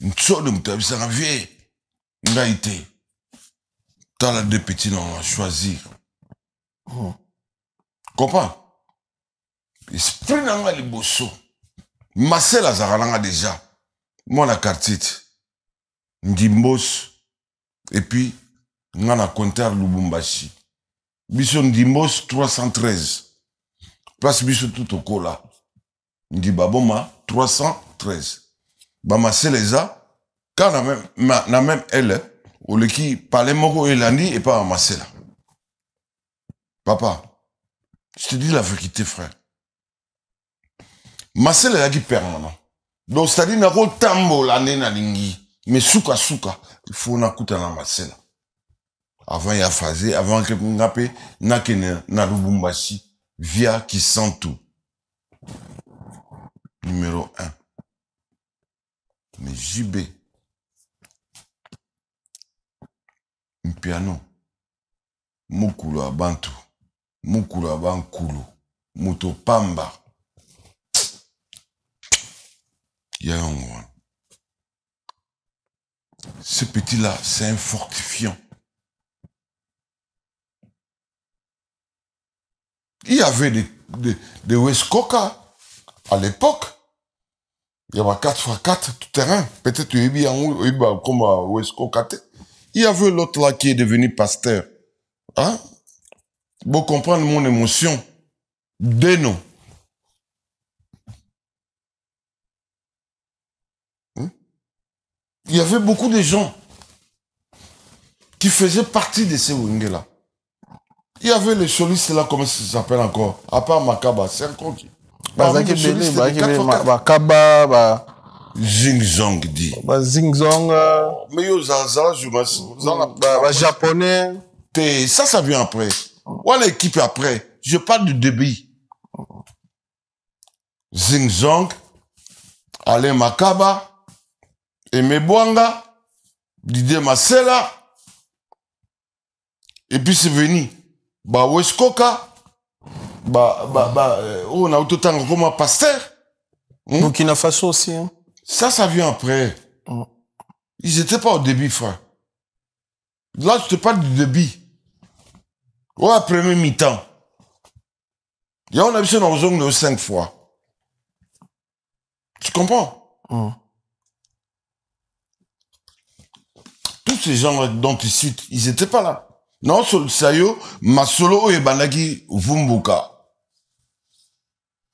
N'tsode m'tabisa en vie. N'a été. T'as la deux petits noms à choisir. Comprends? Esprit n'a les bosso. Marcel Azaralanga déjà. Moi la cartite. Ndimbos. Et puis, on a compté Lubumbashi. Biso Ndimbos 313. Place Biso tout au cola. Ndibaboma 313. Bama Seleza, quand na même elle, ou le qui parlait moko elandi et pas Masela. Papa, je te dis la vérité, frère. Masela est qui permanent. Donc, c'est-à-dire, na ko tambo l'année na lingi. Mais souka, il faut na kuta na Masela. Avant il y a phasé, avant que ngape na kene na Lubumbashi via qui sent tout. Numéro 1. Mais JB, un piano, mukulu abantu, mukulu abankulu, muto pamba. Il y a un. Ce petit-là, c'est un fortifiant. Il y avait des West Coca à l'époque. Il y avait 4x4 tout terrain. Peut-être qu'il y a comme à West Coca. Il y avait l'autre là qui est devenu pasteur. Hein? Vous comprenez mon émotion. Deno. Il y avait beaucoup de gens qui faisaient partie de ces Wenge-là. Il y avait les solistes là, comment ça s'appelle encore? À part Makaba, c'est encore qui? Makaba, Zing Zong dit. Zing Zong. Mais yo, Zala, japonais. Ça vient après. Voilà l'équipe après. Je parle du débit. Zing Zong, Alain Makaba, Aimé Bwanga, Didier Masela, et puis c'est venu. Weskoka, on a autant comme un pasteur. Burkina Faso aussi. Hein? Ça vient après. Ils n'étaient pas au début, frère. Là, je te parle du début. Ouais, premier mi-temps. Il y a on a vu ça dans le zone de 5 fois. Tu comprends? Tous ces gens dont tu cites, ils n'étaient pas là. Non, Sayo, Masolo et Banagi Vumbuka.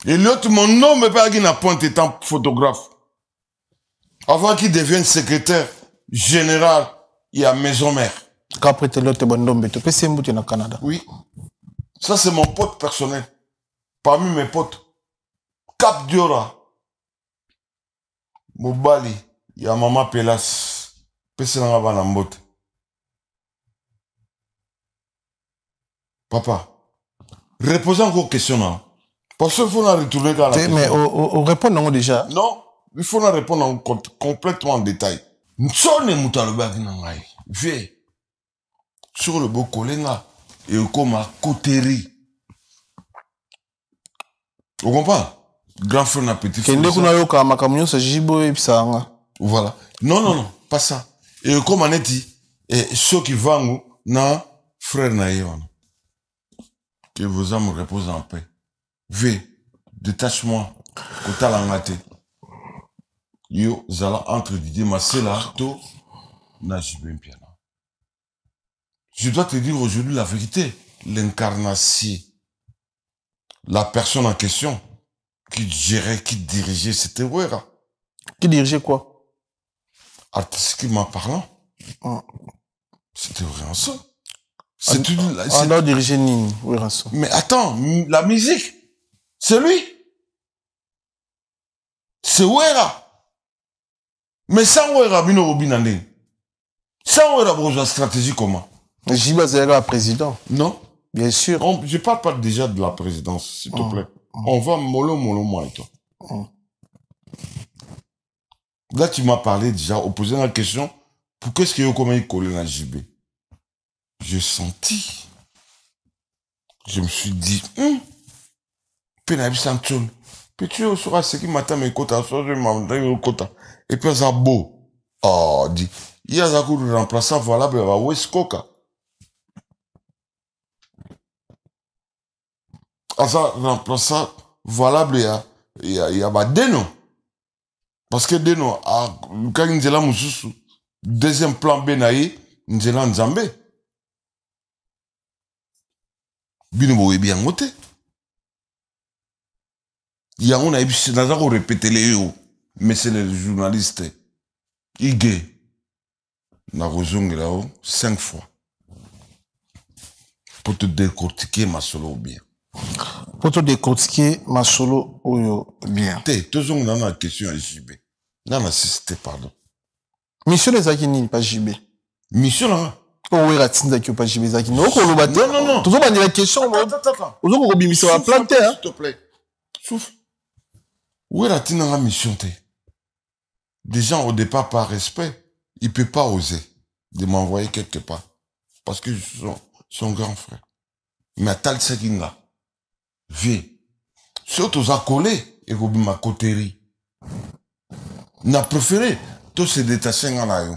Et l'autre, mon nom me parle qu'il n'a point étant photographe. Avant qu'il devienne secrétaire général, il y a maison mère. Qu'après l'autre, c'est au Canada. Oui. Ça, c'est mon pote personnel. Parmi mes potes. Cap Diora. Mobali. Il y a Maman Pelas. Pessenanga Banambote. Papa, reposez encore question là. Parce qu'il faut la retourner à la question. Mais on répond non déjà. Non, il faut la répondre complètement en détail. Nsone mutalobaki nangai. Viens. Sur le beau kolenga. Et comme à coterie. Vous comprenez? Grand frère n'a petit frère. Voilà. Non, pas ça. Et comme on a dit, ceux qui vont, na frère naïon. Que vos âmes reposent en paix. V, détachement, kota langate. Yo, zala entre Didier Masela, to, na JB Mpiana. Je dois te dire aujourd'hui la vérité. L'incarnation. La personne en question, qui gérait, qui dirigeait, c'était Wera. Qui dirigeait quoi? Artistiquement parlant. C'était Wera. On a dirigé Nini, Werasso. Mais attends, la musique, c'est lui. C'est Wera. Mais sans Wera, Bino Robinandé. Sans Wera, Brosa, stratégie comment? Jiba Zera, président. Non. Bien sûr. Je parle pas déjà de la présidence, s'il te plaît. On va mollo, moi et toi. Là, tu m'as parlé déjà, opposé la question, pour qu'est-ce qu'il y a comme il collé dans JB? J'ai senti. Je me suis dit, Penabi Sanchon, peux-tu au soir ce qui m'attend mes quotas, soit je m'attends quota. Et puis, ça beau. Oh, dit, il y a un coup de remplaçant valable à Weskoka. Ça remplaçant valable il y a Deno. Parce que Deno, quand il est là, deuxième plan Benaï, il est là en Zambé. Bino est bien moté. Il y a on a répété les hauts, mais c'est les journalistes. Igé. Na rozongue là-haut 5 fois. Pour te décortiquer ma solo bien. Pour te décortiquer ma solo bien. Te zong dans la question à JB. Dans la système, pardon. Mission des Akini, pas JB. Mission là. Oh oui, Ratinda qui pas JB Akini. Non, non. Tout le monde a la question. Attends. Vous avez mis ça à planter, hein. S'il te plaît. Souffle. Où est la mission te? Des gens, au départ, par respect, ils ne peuvent pas oser de m'envoyer quelque part. Parce que je suis son grand frère. Mais à Tal Sekinga, viens. Surtout à coller et vous ma coterie. N'a préféré tous ces détachés en aïe.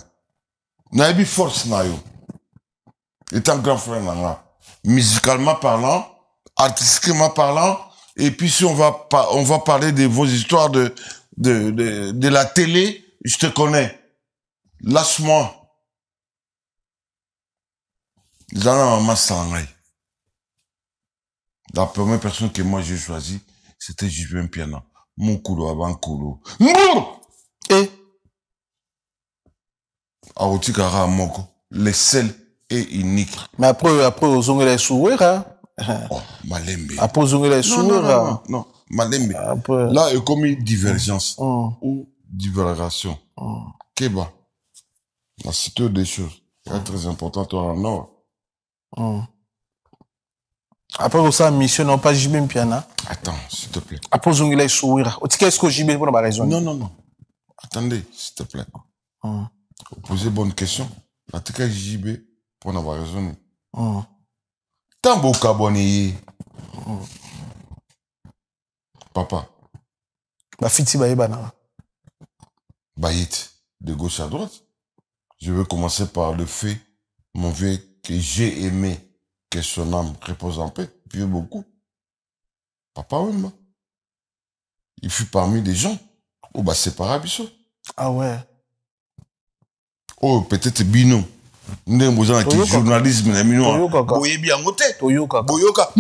N'a eu force na yo. Étant grand frère là. Musicalement parlant, artistiquement parlant, et puis si on va parler de vos histoires de la télé, je te connais. Lâche-moi. La première personne que moi j'ai choisie, c'était JB Mpiana. Mon coulo avant coulo. Et Aoutikara Moko, les seuls et unique. Mais après, aux ongles les sourires. Oh, Malembe. Après, aux ongles les sourires. Non, Malembe. Après... Là, il y a comme une divergence ou divergation. Keba. La cité des choses. C'est très important, toi, en or. Après, vous savez, mission, non pas JB Piana. Attends, s'il te plaît. Après, vous ongles les sourires. Est-ce que JB pour la raison? Non. Attendez, s'il te plaît. Vous posez bonne question. La tika JB pour n'avoir raison. Tambo Kaboni. Papa. Bah, Fiti Baïbana. Baït, de gauche à droite. Je vais commencer par le fait, mon vieux, que j'ai aimé que son âme repose en paix. Vieux beaucoup. Papa, oui, moi. Il fut parmi des gens. Oh, bah, c'est par Abisso. Ah ouais. Oh, peut-être Bino. Nous avons un journalisme. Boyoka. Boyoka.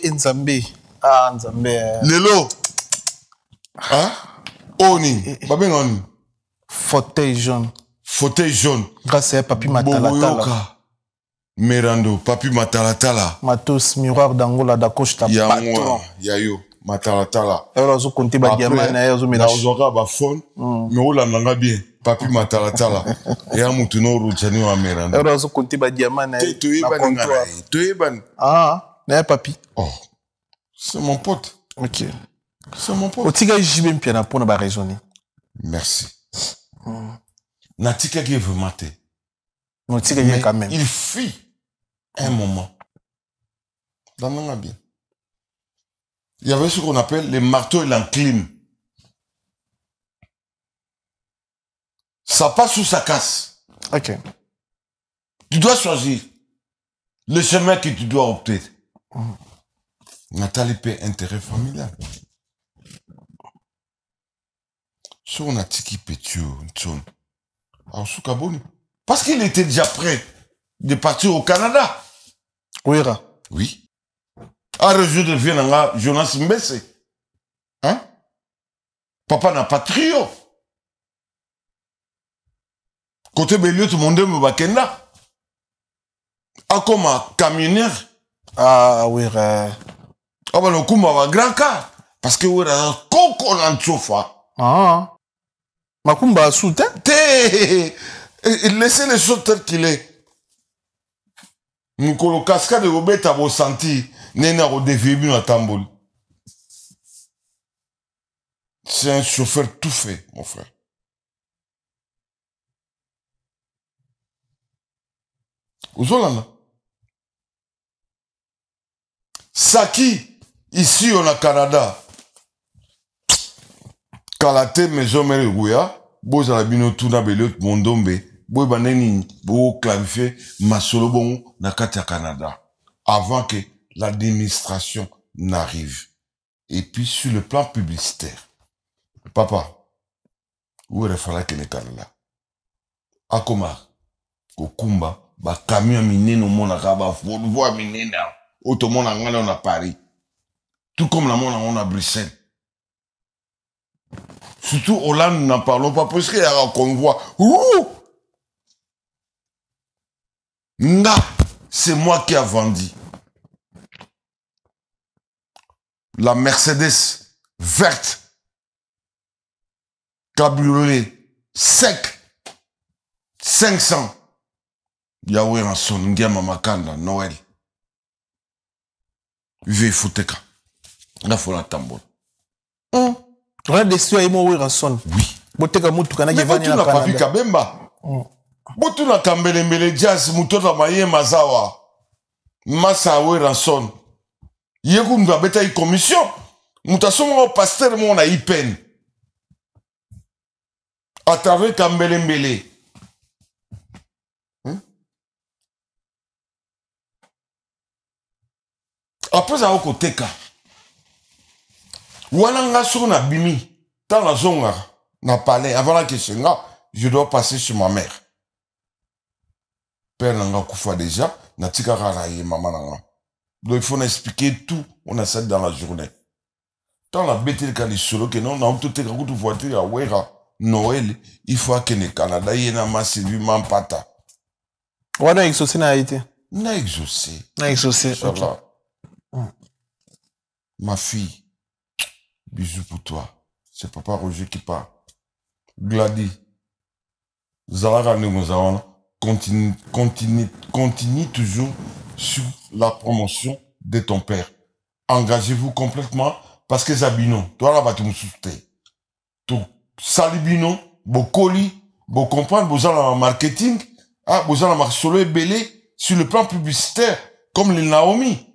Nzambe. Ah, Nzambe. Lelo. Hein? Oni. Babé Oni. Fauteuil jaune. Fauteuil jaune. Grâce à Papi Matalatala. Boyoka. Merando. Papi Matalatala. Matos, miroir d'Angola, d'accroche ta patron. Yayo. Matalatala. Alors, on compte ba diamant na yo na ozoka ba phone. Mais on l'a bien. Papi Matalatala. Et à Moutuno Routchani ou à Merando. Alors, on compte ba diamant na yo. Ah, na papi. Oh. C'est mon pote. Ok. C'est mon pote. Otiga jibe mpiana pour na ba raisonner. Merci. Natika qui veut mater. Otiga quand même. Il fuit un moment. Dans mon habit. Il y avait ce qu'on appelle les marteaux et l'enclume. Ça passe ou ça casse. Ok. Tu dois choisir le chemin que tu dois opter. Nathalie paie intérêt familial. Si on a tiki pétio, parce qu'il était déjà prêt de partir au Canada. Oui. À résoudre le vieux Jonas Mbese. Hein? Papa n'a pas trio. Côté Béliot, tout le monde me bakenda. Ah, comme un camionneur. Ah, oui, Ah, bah, le coup, m'a grand car. Parce que, oui, coco en chofa. Ah. Makumba soute. Laissez les choses telles qu'il est. Nous, cascade de Robert, à senti. Nena au défi na tamboul. C'est un chauffeur tout fait, mon frère. Ozolana. Saki, ici on a Canada. Kalate maison mere guya, boza la bino tuna belot mondombe, boy baneni bo clarifier masolo bon na kati ya Canada avant que l'administration n'arrive. Et puis sur le plan publicitaire, papa, où il fallait que les Canada. Akoma, Okumba, ba camion mine no mona kaba, voie mine na, auto mona ngana on a Paris. Tout comme la mona on a Bruxelles. Surtout Hollande, n'en parlons pas, parce qu'il y a un convoi. Ouh! Nga, c'est moi qui a vendu. La Mercedes verte, cabriolet, sec, 500. Yahweh en son, Ngema Makanda, Noël. Vive Fouteka. Là, faut la tambour. Regarde des soins et mon rançon. Oui. Boteka mutu kana Mais vous tu n'as pas vu Kabemba. Botu na kambelembele jazz mutoto maye mazawa. Masawe rançon. Yeku mba beta y commission. Mutasomo au pasteur mon a ipen. À travers kambelembele. Après ça au côté ka. Wananga sur na bimi. Dans la zone na palais avant la question je dois passer chez ma mère. Père nanga koufa déjà, na tika raraye maman nanga. Donc il faut expliquer tout, on a ça dans la journée. Dans la bête de solo que non, on a tout été quand tu voiture à Wera Noël, il faut que le Canada y ait un massif mampata. On a exaucé na été. On a exaucé. On a exaucé. Inch'Allah. Ma fille, bisous pour toi. C'est papa Roger qui parle. Gladys, Zara Nemozawana, continue toujours sur la promotion de ton père. Engagez-vous complètement parce que Zabino, toi là, tu me soutenir. Tu salibino, bokoli, vous comprendre, vous avez un marketing, vous avez un marché belé sur le plan publicitaire, comme les Naomi,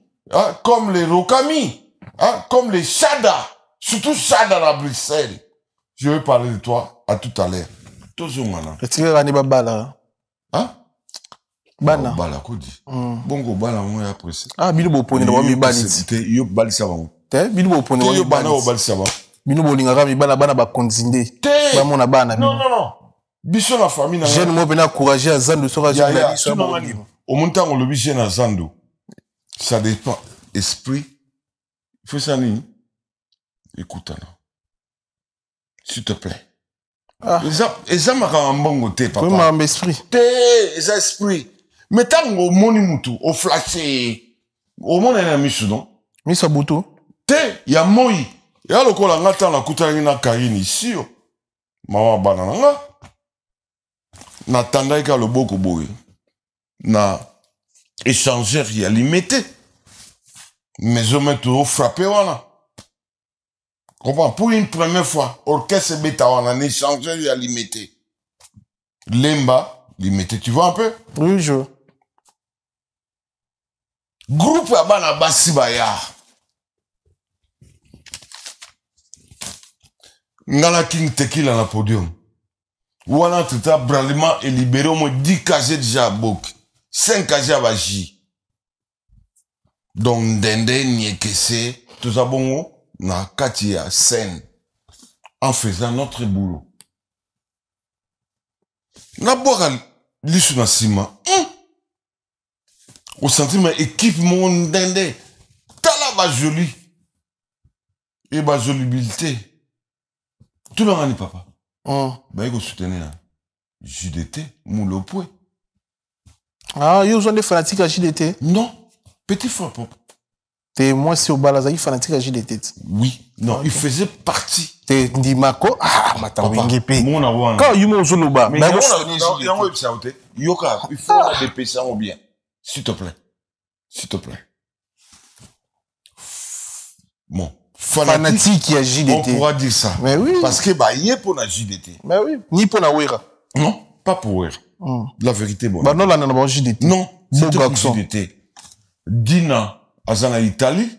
comme les Rokami, comme les Shada, surtout Shada à Bruxelles. Je vais parler de toi à tout à l'heure. Toujours maintenant. Tu veux gagner Bala? Hein? Bana. Bala, quoi dit? Bongo Bala, on est apprécié. Ah, Bilou Bopone, on va Balit. Yo Bali Savon. Bilou Bopone, on va Bana Bali Savon. Bilou Bolinga, Bana ba konzinde. Ba mona bana. Non, non, non. Biso la famille. Jeune mo bena encourager à Zando sera jeune. Au montant, on le dit jeune à Zando. Ça dépend. Esprit. Il faut ça, ni. Écoute, non. S'il te plaît. Et ça m'a un bon côté, papa. Oui, mon esprit. Ça esprit. Mais tant au monimutu, au flashé, au monde est mis non? Mais ça boutou. Il y a moi. Il y a le col en attendant la coutane na karine ici. Maman banana. Na tanda ka le boko boy. Na échangeur il y a limité. Mais on met tout frappé voilà. Comprends? Pour une première fois, orchestre bêta on a échangeur il y a limité. Lemba limité, tu vois un peu? Oui, je. Groupe Abana Basibaya. Ngala King Tequila na podium. Wana tuta bralima et libéré au moins 10 casiers déjà à Bok. 5 casiers à Baji. Donc Dende, Niekese, tout ça bon, na Katia, scène. En faisant notre boulot. Na boire l'issue na ciment. Au sentiment équipe mon Dende. Tala ba joli. Et ba jolibilité. Tout le monde, papa. Bah, il faut soutenir JDT, Moulopoué. Ah, il y a des fanatiques à JDT? Non, petit frère, papa. T'es moi, si au Balazaï, fanatique à JDT? Oui, non, okay. Il faisait partie. T'es Ndimako? Ah, attends, Wingépé. Quand il y a un Zoloba, mais il faut des péchants bien. S'il te plaît. S'il te plaît. Bon. Fanatique qui a JDT. On pourra dire ça. Mais oui. Parce que, bah, il est pour la JDT. Mais oui. Ni pour la Ouira. Non, pas pour Ouira. La vérité, bon. Bah, non, là, on a JDT. Non, c'est pour JDT. Dina, Azana Italie,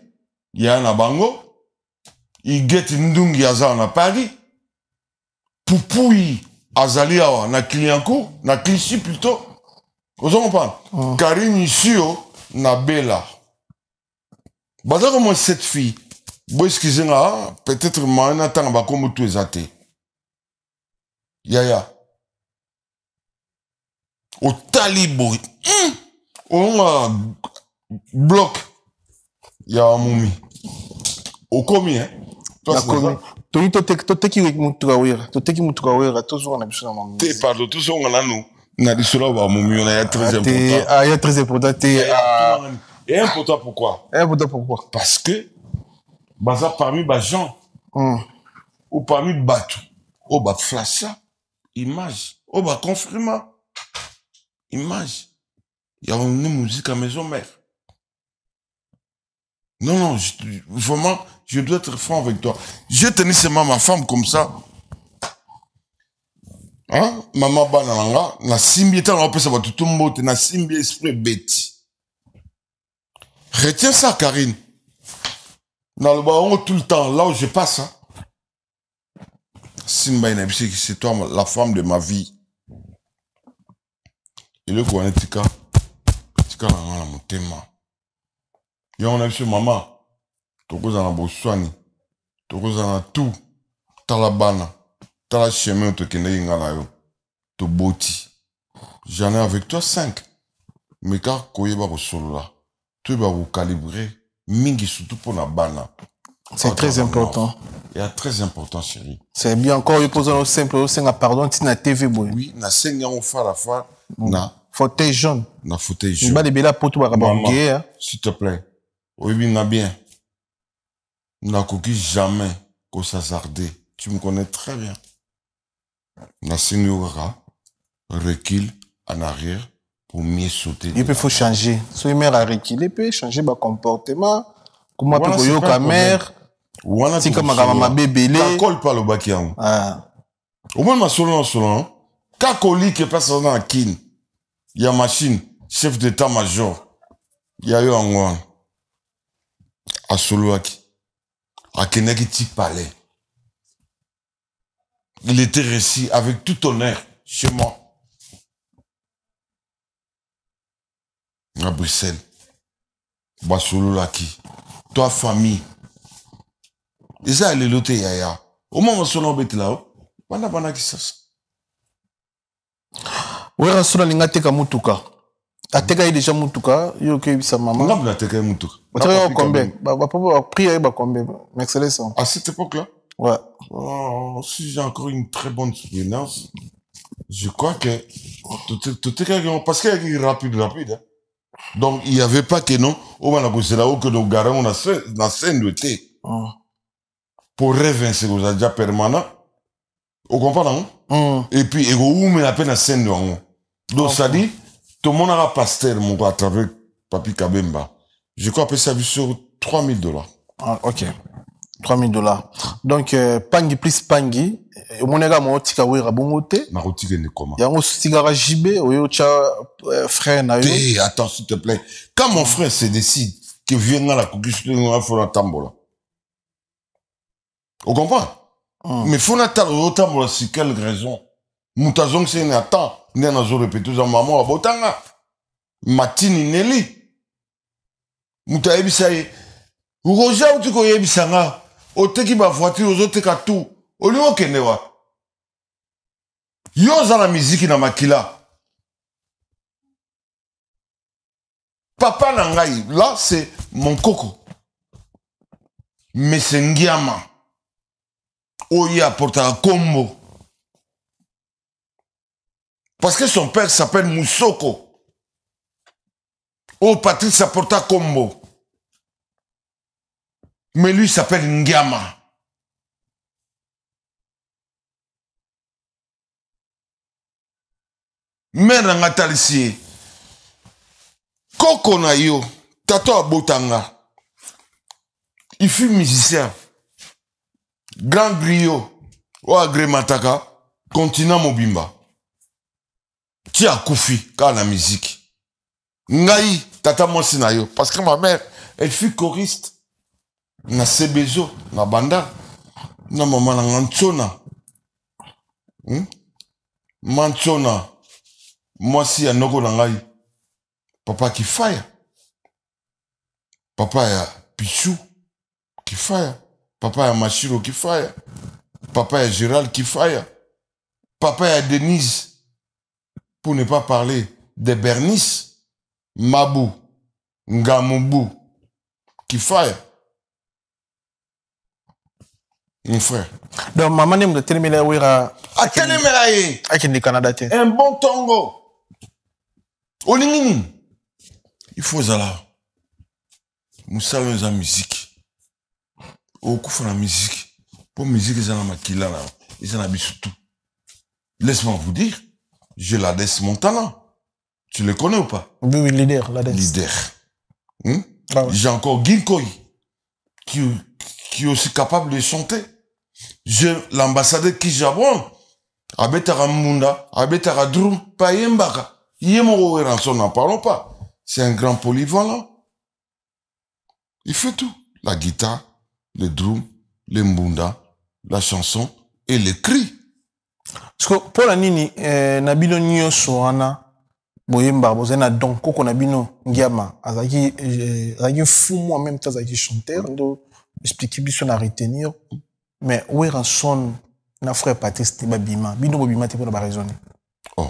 il y a un Bango, il get Ndungi Azana Paris, Poupoui, Azalia, na Klianko, na Clichy plutôt. Vous comprenez? Karine Isio, na Bella. Bah, d'accord, moi, cette fille, bon, excusez-moi, peut-être moi, on attend, bah, comme tout est athée. Yaya. Au talibo. On bloc. Il y a un moumi. Au commis, hein. Toi, c'est ça. Toi, qui est Moutouawira. Toi, qui est Moutouawira. Toujours, on a besoin d'un moumi. Pardon, toujours, on a nous. On a dit cela, on a moumi. On a très important. Ah, il y a très important. Et important pourquoi? Important pourquoi? Parce que, baza parmi les gens, ou parmi les bateaux, ou bah flash, image, ou bah confirmation, image. Il y a une musique à maison mère. Non, non, vraiment, je dois être franc avec toi. Je tenais seulement ma femme comme ça. Hein? Maman bananga, na simbi, t'as l'empêche à tout le monde, na simbi esprit bête. Retiens ça, Karine. Dans le ballon, tout le temps, là où je passe, hein. Simba, c'est toi, la femme de ma vie. Et le quoi, tika, la motema. Et on a vu maman, toko zana boswani, toko zana tout, talabana, tala chemin, to kende yingala yo, to boti. J'en ai avec toi 5. Mais car koye ba solo là. Tu vas vous calibrer, mingi surtout pour la bana. C'est très important. Et très important, chérie. C'est bien encore, il pose un simple, c'est un pardon, tu n'as TV, boy. Oui, na senga on fait la fois, na Fauteuil jaune. Na fauteuil Il va jaune. de la pote ou Maman, s'il te plaît. Oui, n'a bien. N'a coquille jamais qu'on s'hasarder. Tu me connais très bien. Na seniora recule en arrière pour mieux sauter. Il faut changer. Si il mère a reculé, il peut changer son comportement. Comment Voilà, peut c'est pas ka un mère? Voilà, Si comme ma bébé. Ça colle pas le bakian. Ah. Au moins, ma solo, quand colis que personne dans la kin, il y a machine, chef d'état-major, il y a eu un mois, à Soloaki, à Kenaki Tipalais. Il était réussi avec tout honneur chez moi. À Bruxelles. Basololaki. Toi, famille. Et ça, elle est loté, yaya. Au moment où on est là, on a qui ça. Oui, Rasoula linga teka mutuka. Ateka yi déjà mutuka, yo ke bisa maman. On a teka mutuka. Ateka combien? Ba papa prix ba combien? Excellence. À cette époque-là? Ouais. Oh, si j'ai encore une très bonne souvenance, je crois que tout est parce qu'il y a rapide. Hein. Donc, il n'y avait pas que non, on va c'est là où que nous garons la scène de thé. Pour rêver, c'est déjà permanent. Vous comprenez? Et puis, il y a à peine la scène de haut. Donc, ça dit, tout le monde a pasteur, mon gars, à travers Papi Kabemba. Je crois que ça vu sur $3,000. Ah, ok. $3,000. Donc, Pangi plus Pangi, au monega mo tika wera bongote. Na rotique ne comment? Yango sigara jibé, oyo cha frère na yo. Hey, attends, s'il te plaît. Quand mon frère se décide qu'il vient à la coquille, il va faire un tambour. Vous comprenez? Mais faut n'attendre au tambour, c'est quelle raison? Moutazong c'est un attend. N'est pas répété à maman à Botanga. Matini Nelly. Moutaïbisaï. Roja ou tu connais bisanga. O teki ba voiture, o teka tout. O lieu au Kenewa. Yo za la musique na makila. Papa Nangaï, là c'est mon coco. Mais c'est Ngiama. Oya porta combo. Parce que son père s'appelle Moussoko. Oh, Patrick s'apporta combo. Mais lui s'appelle Ngiama. Mère Nangatalisie. Koko na yo. Tato Abotanga. Il fut musicien. Grand griot. Ou agrémataka. Continent Mobimba. Tia Koufi. Quand la musique. Ngai. Tata Mosinayo. Parce que ma mère, elle fut choriste. Na Sebezo, na Banda, na maman na Manchona. Manchona. Moi si à Nogo Nangai. Papa qui faille. Papa ya Pichou qui faille. Papa ya Machiro qui faille. Papa ya Gérald qui faille. Papa ya Denise. Pour ne pas parler de Bernice. Mabou. Ngamubu qui faille. Mon frère. Donc, maman n'aime de terminer wera. A Telemelaye. Akini Canada te. Un bon tango. Olingini. Il faut ça. Nous savons la musique. Au coup de la musique. Pour musique, ils ont makila là. Ils ont tout. Laisse-moi vous dire. Je l'adresse mon talent. Tu le connais ou pas? Oui, leader, la Leader. Ah ouais. J'ai encore Ginkoi. Qui est aussi capable de chanter. J'ai l'ambassadeur Kijabon. Abetara Munda, Abetara Drum, Payembaka. Yemoro et Ranson, n'en parlons pas. C'est un grand polyvalent. Il fait tout. La guitare, le drum, le mbunda, la chanson et les cris. Parce que pour la nini, Nabino Nyoso wana, Boyemba, Bozena Don, Koko Nabino, Ngiama, Azaki fou moi même, Azaki chanteur, do expliquer biso na retenir. Mais où est Ranson, na frère Patrice Tibabima, Bino Bobima, t'es pour la raisonner. Oh.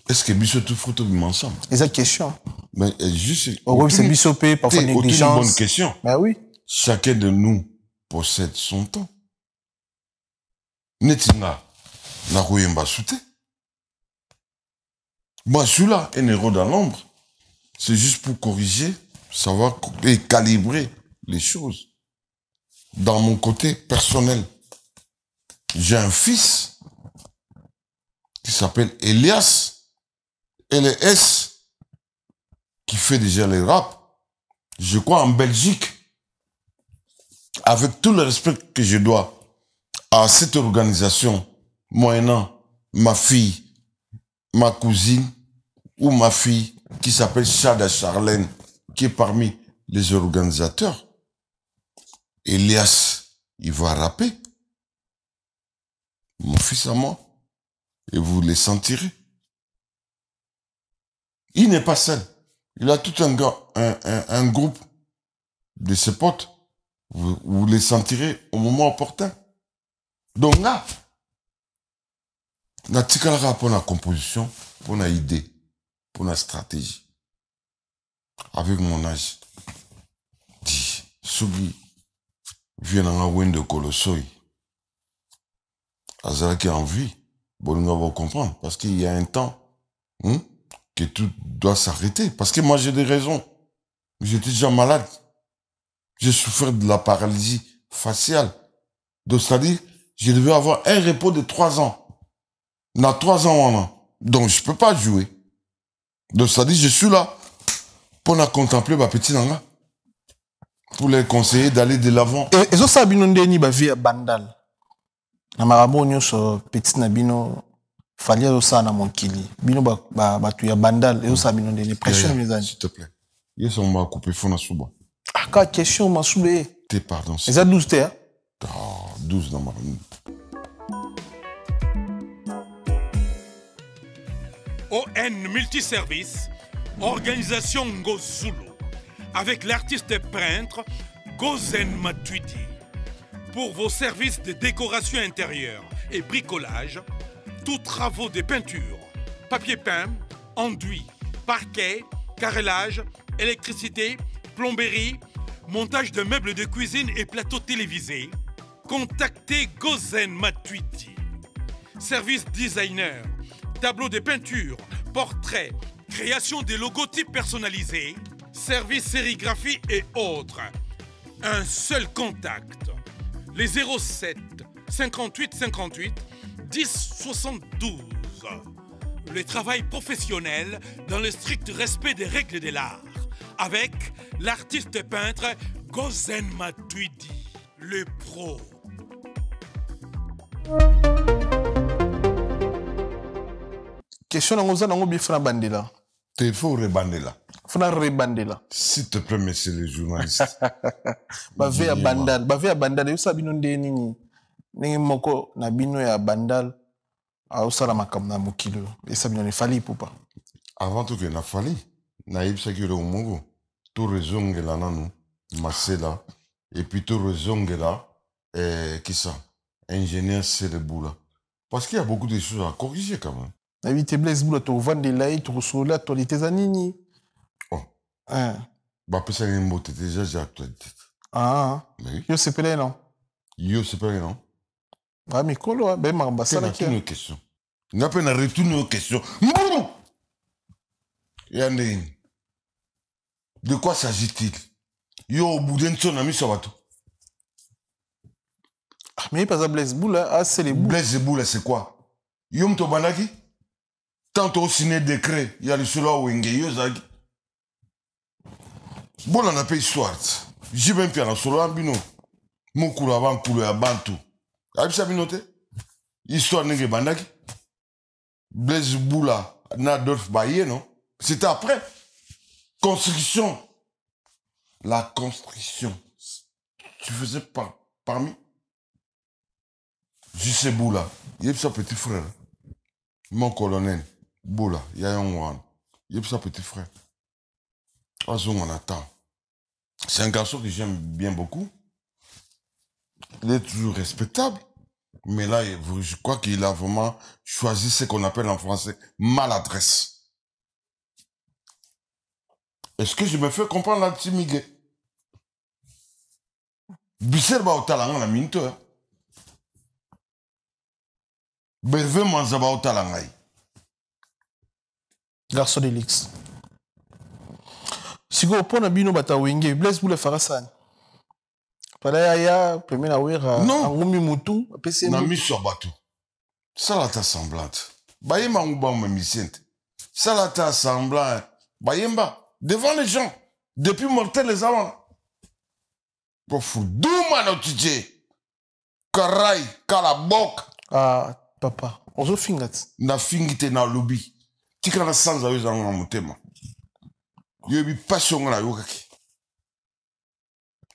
Est-ce que Bissot tout photo vivent ensemble? C'est ça question. Mais juste. Oh, oui, c'est Bissot P, parfois négligence. C'est une bonne question. Ben oui. Chacun de nous possède son temps. Netinga, na Rouyemba Souté. Moi, je suis là, un héros dans l'ombre. C'est juste pour corriger, savoir et calibrer les choses. Dans mon côté personnel, j'ai un fils qui s'appelle Elias, LS, qui fait déjà les rap. Je crois en Belgique, avec tout le respect que je dois à cette organisation, moyennant ma fille, ma cousine ou ma fille qui s'appelle Chada Charlène, qui est parmi les organisateurs. Elias, il va rapper. Mon fils à moi. Et vous les sentirez. Il n'est pas seul. Il a tout un groupe de ses potes. Vous les sentirez au moment opportun. Donc là, na tikalaka pour la composition, pour la idée, pour la stratégie. Avec mon âge, dit, Sugi, vient dans la wende Colossoi. Azara qui a envie, bon, nous va comprendre, parce qu'il y a un temps que tout doit s'arrêter. Parce que moi, j'ai des raisons. J'étais déjà malade. J'ai souffert de la paralysie faciale. Donc, c'est-à-dire, je devais avoir un repos de 3 ans. Dans 3 ans, on a. Donc, je peux pas jouer. Donc, c'est-à-dire, je suis là pour la contempler, ma petite nana. Pour les conseiller d'aller de l'avant. Et ça, ça, binondeni, ba vie bandal. Na marabo nyonso petit na bino fallait ça na monkili bino ba tu ya bandal et ça binondeni pression mes amis s'il te plaît. Ils sont ma couper fond na souba. Ah ka question ma soube. T'es pardon. Et ça 12 t'es. Oh, 12 dans ma. ON Multiservice, organisation Ngozulu, avec l'artiste peintre Gozen Matuidi. Pour vos services de décoration intérieure et bricolage, tous travaux de peinture, papier peint, enduit, parquet, carrelage, électricité, plomberie, montage de meubles de cuisine et plateaux télévisés, contactez Gozen Matuidi. Service designer, tableau de peinture, portrait, création de logotypes personnalisés, service sérigraphie et autres. Un seul contact. Les 07 58 58 10 72. Le travail professionnel dans le strict respect des règles de l'art. Avec l'artiste peintre Gozen Matuidi, le pro. Question na ngoza nango bifana bandela. Il faut rebander là. Fana rebandela. S'il te plaît, monsieur le journaliste. Bave ya bandal, bave ya bandal, yo sa binondeni nini. Nenge moko na bino ya bandal a osala makambo na mokilo. Et ça binone fali poupa. Avant tout que na fali, na yebisa ki le umongo. Tout rezonge là nanu, masela. Et puis tout rezonge là, qui ça? Ingénieur c'est le bout là. Parce qu'il y a beaucoup de choses à corriger quand même. Na vite blaise boula to vandela et to sola to liteza nini. Oh. Hein. Bah pesa ni mbote déjà j'ai actualité. Ah. Oui. Yo c'est pelé non. Yo c'est pas non. Ah mais kolo ben maramba sala ki. Une question. N'a pas na retourner aux questions. Mbou. Yandine. De quoi s'agit-il? Yo boudin son ami Sabato. Ah mais pas à blaise boula, ah c'est les boules. Blaise boula c'est quoi? Yo mto banaki? Tantôt au signé décret, il y a le solo wenge yo zagi. Bon on a pas histoire. J'ai même piano solo ambino. Mon cours avant cours à bantu. Abisa binote? Histoire nenge bandaki. Blaise boula na Adolphe Baye non? C'était après. Construction. La construction. Tu faisais parmi. Juste Boula. Il y a sa petit frère. Mon colonel. Boula. Il y a un one. Il y a sa petit frère. On attend. C'est un garçon que j'aime bien beaucoup. Il est toujours respectable. Mais là, je crois qu'il a vraiment choisi ce qu'on appelle en français maladresse. Est-ce que je me fais comprendre la timide? Bisser ba otalanga la minto. Berve manza ba otalangai. Garçon d'Elix. Si vous prenez bino bata wenge, blesse boule farasani. Pala ya premier na wera ngumi mutu, apesi na miso bato. Salata semblante. Bayemba nguba memisente. Salata semblante. Bayemba devant les gens. Depuis mortel les avant. Pour fou douma no tije. Karai kalabok. Ah papa, on se fingat. Na fingite na lobby. Tika na sanza yo zanga motema. Yo bi passion na yo kaki.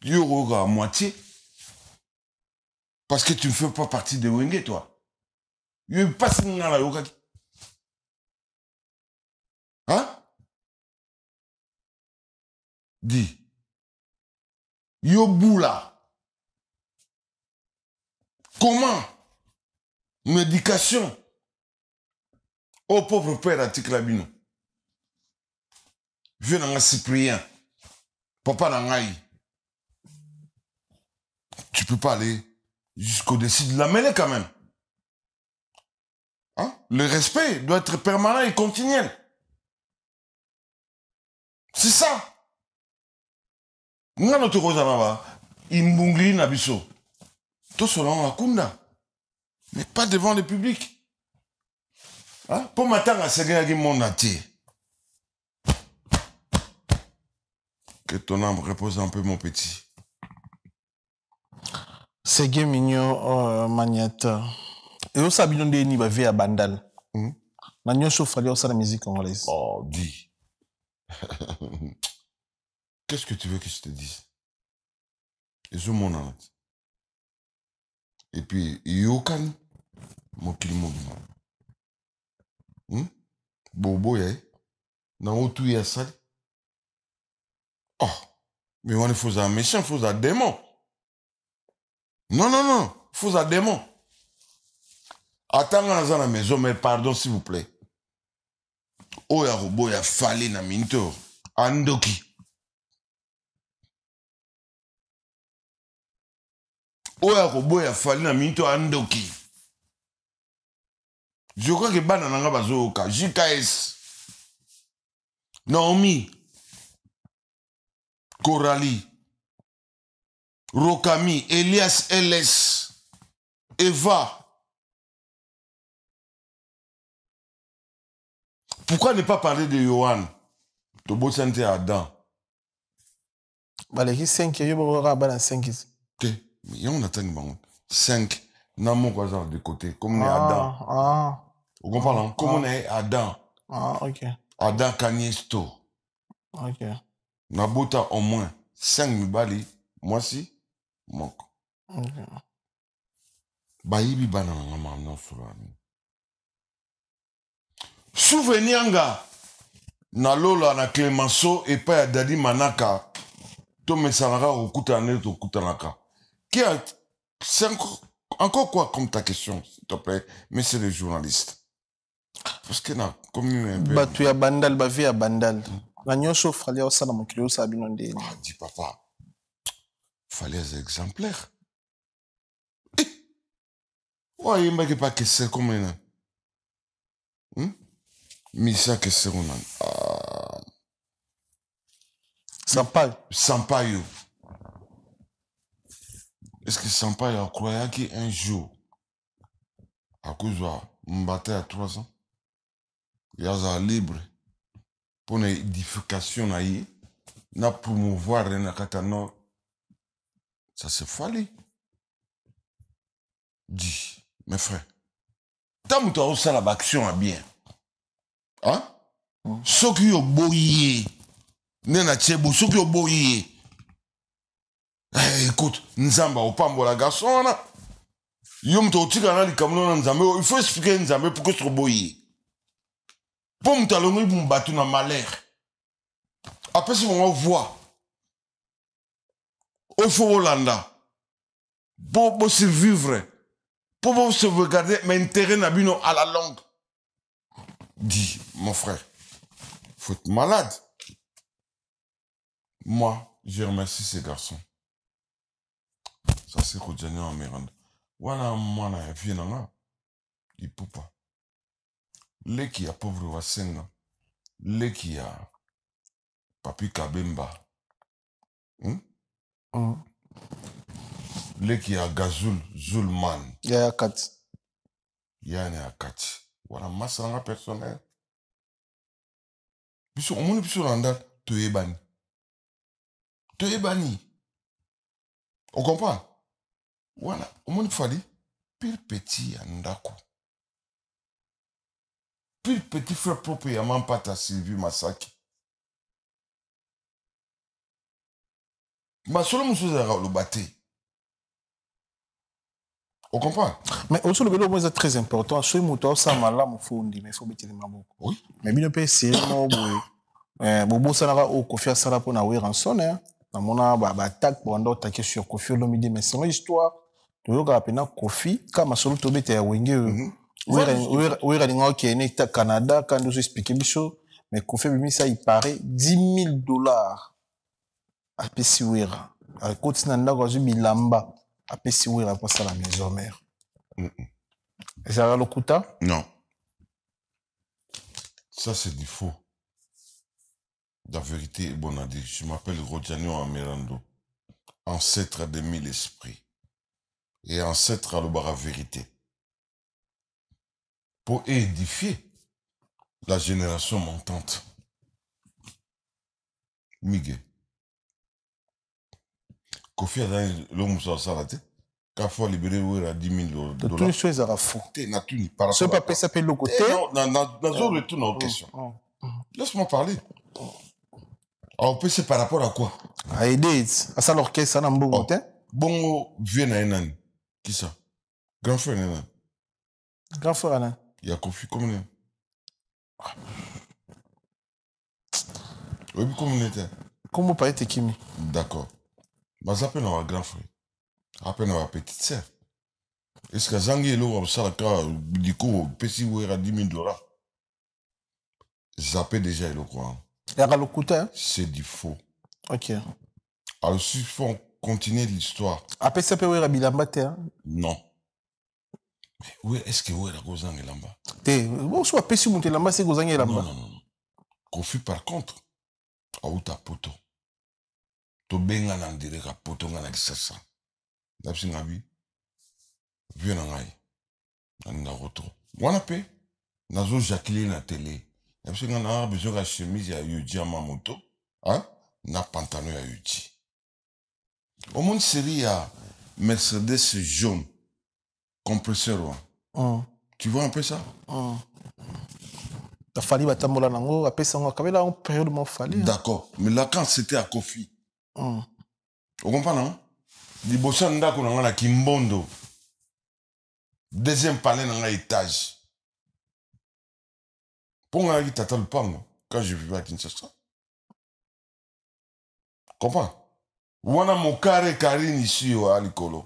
Yo roga à moitié. Parce que tu ne fais pas partie de Wenge, toi. Yo bi passion na yo kaki. Hein? Dis. Yo boula. Comment? Médication. Au pauvre père Atik Labino. Vieux n'a Cyprien. Papa Nangaï. Tu peux pas aller jusqu'au-dessus de la mêlée quand même. Hein? Le respect doit être permanent et continuel. C'est ça. Nga notre Rosanava, Imbungli Nabiso. Tout selon Akunda. Mais pas devant le public. Hein? Pour m'attendre à ce que mon entier. Que ton âme repose un peu, mon petit. C'est game mignon, Magnata. Et on s'habille dans des niveaux à Bandal. Magnon chauffe aller au la musique congolaise. Oh, dis. Qu'est-ce que tu veux que je te dise? Et je m'en ai. Et puis, Yokan, mon kilimo. Bobo, y'a. Nan tout y'a ça. Oh, mais on est faux à méchant, faux à démon. Non, non, non, faux à démon. Attends dans la maison, mais pardon, s'il vous plaît. Oh, y'a robot, y'a fallu na minto. Andoki. Oh, y'a robot, y'a fallu na minto. Andoki. Je crois que Banana Bazoka, JKS, Naomi, Coralie, Rokami, Elias LS, Eva. Pourquoi ne pas parler de Johan? Tobo Sante Adam. Baleki 5, il y a 5. Ok, mais on attend 5. Namo Kwazar de côté, comme on est Adam. Vous comprenez? Comme on est Adam. Ah, ok. Adam Kanyesto. Ok. Nabota au moins 5 mibali. Moi si, mok. Ok. Bayibi banana non fulani. Souvenir nga na lola na Clemenceau et pas Dadi Manaka. To mesanaka okuta ne to kutanaka. Qui a c'est encore quoi comme ta question, s'il te plaît, monsieur le journaliste? Parce que na comme un peu. Batu ya bandal ba vie ya bandal. Na nyosho fallait aussi na mokilo sa binonde. Ah, dis papa. Fallait des exemplaires. Ouais, il m'a pas que c'est comme un. Misa que c'est un. Sampaio. Est-ce que Sampaio a croyé qu'un jour, à cause de Mbate à 3 ans, il y a un libre pour une édification, na promouvoir un Katano, ça se fallait. Dis, mes frères, tant que tu as la action à bien, hein? Ceux qui ont boyé, nena tchebo, ceux qui ont boyé, écoute, Nzamba au pambo la garçon, il faut expliquer Nzamba pourquoi tu as boyé. Pour me talonner pour me battre dans malheur. Après, si on voit, il faut Hollanda, pour survivre, pour se regarder, mais intérêt n'abino à la longue. Dis, mon frère, faut être malade. Moi, je remercie ces garçons. Ça, c'est Rodjani en Miranda. Voilà, moi, na vie, il peut pas. Les qui a pauvre Wassenga, Lekia, Papi Kabemba. Lekia Gazul Zulman. Ya kati. Yani Akati. Voilà, massanga personnel. Biso, on biso randa, tu es bani. Tu es bani. On comprend? Voilà, on fali. Pile petit andako. Pile petit frère propre et amant pata Sylvie Masaki. Ma solo moussou zara le bâté. On comprend? Mais aussi, le vélo, c'est très important. Si vous ça malade, il faut dire, mais il faut mettre les mains. Oui. Mais bien, peut c'est non, bobo ça n'a pas au Kofi ça n'a pas na rançon hein. Na mona ba attaque pour ando attaquer sur Kofi le midi mais c'est une histoire. Tu veux que pena Kofi comme solo to bete ya wenge. Oui, ralinga OK né Canada quand nous expliquer biso mais Kofi bimi ça il paraît $10,000 à Pesiwera. À côté na ndako zu bilamba à Pesiwera pour ça la maison mère. Et ça va le kuta? Non. Ça c'est du faux. La vérité est bonne à dire. Je m'appelle Rodjano Amirando, ancêtre des 1000 esprits et ancêtre à la vérité. Pour édifier la génération montante. Miguel. Kofi a dit l'homme sur la salade. Quand il faut libérer $10,000. Toutes les choses à faux. Ce papier s'appelle le côté. Non, je retourne aux questions. Laisse-moi parler. Alors, c'est par rapport à quoi? À aider. À ça, l'orchestre, ça n'a pas bon. Bongo vient à Enan. Qui ça? Grand frère Enan. Grand frère Enan. Il y a Kofi comme oui, comme on était. Comment pas être Kimi? D'accord. Mais ça peut avoir grand frère. Après, avoir petite sœur. Est-ce que Zangi est là, ça, du coup, Pessi ou à $10,000? Zappé déjà, il est au courant. C'est du faux. Ok. Alors, s'il faut continuer l'histoire. Après, ça peut être Bilamba, non. Mais où est-ce que où est la Gozang et Lamba? Bon, soit Pessi ou Lamba, c'est Gozang et Lamba. Non. Kofi, par contre, a où ta poto? To benga nan direct à poto ngana kisasa. D'abord, ngabi. Viens en aïe. Nanda retour. Wana pe. Nazo Jacqueline na télé. D'abord, ngana besoin de la chemise ya Yuji à ma moto. Hein? Na pantalon ya Yuji. Au monde série à Mercedes jaune. Compresseur. Tu vois un peu ça? Il fallait batambola nango. Après ça, on a une période où il fallait. D'accord. Mais là, quand c'était à Kofi. Vous comprenez, non? Libosa ndako na ngana Kimbondo. Deuxième palais dans l'étage. Pour nga tata le pango quand je vivais à Kinshasa. Comprends? Wana mo carré Karine ici à Alikolo.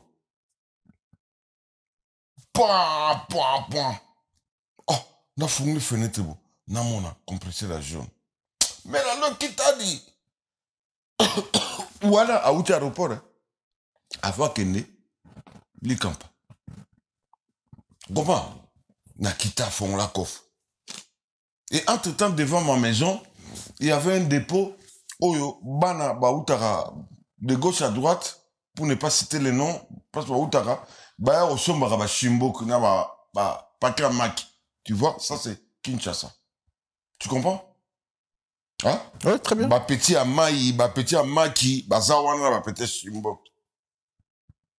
Pa. Oh, na fumé fenêtre bo. Na mona compresseur la jaune. Mais la langue qui t'a dit. Voilà, à outil aéroport. Avant qu'il ne li camp. Comment? Na kita fond la coffre. Et entre-temps, devant ma maison, il y avait un dépôt. Oyo, bana, baoutara, de gauche à droite, pour ne pas citer les noms, parce que baoutara, baya au sombara, ba shimbo, kuna ba pakra maki. Tu vois, ça c'est Kinshasa. Tu comprends? Hein? Oui, très bien. Ba petit à Maï, ba petit à Maki, ba zawana, ba petit shimbo.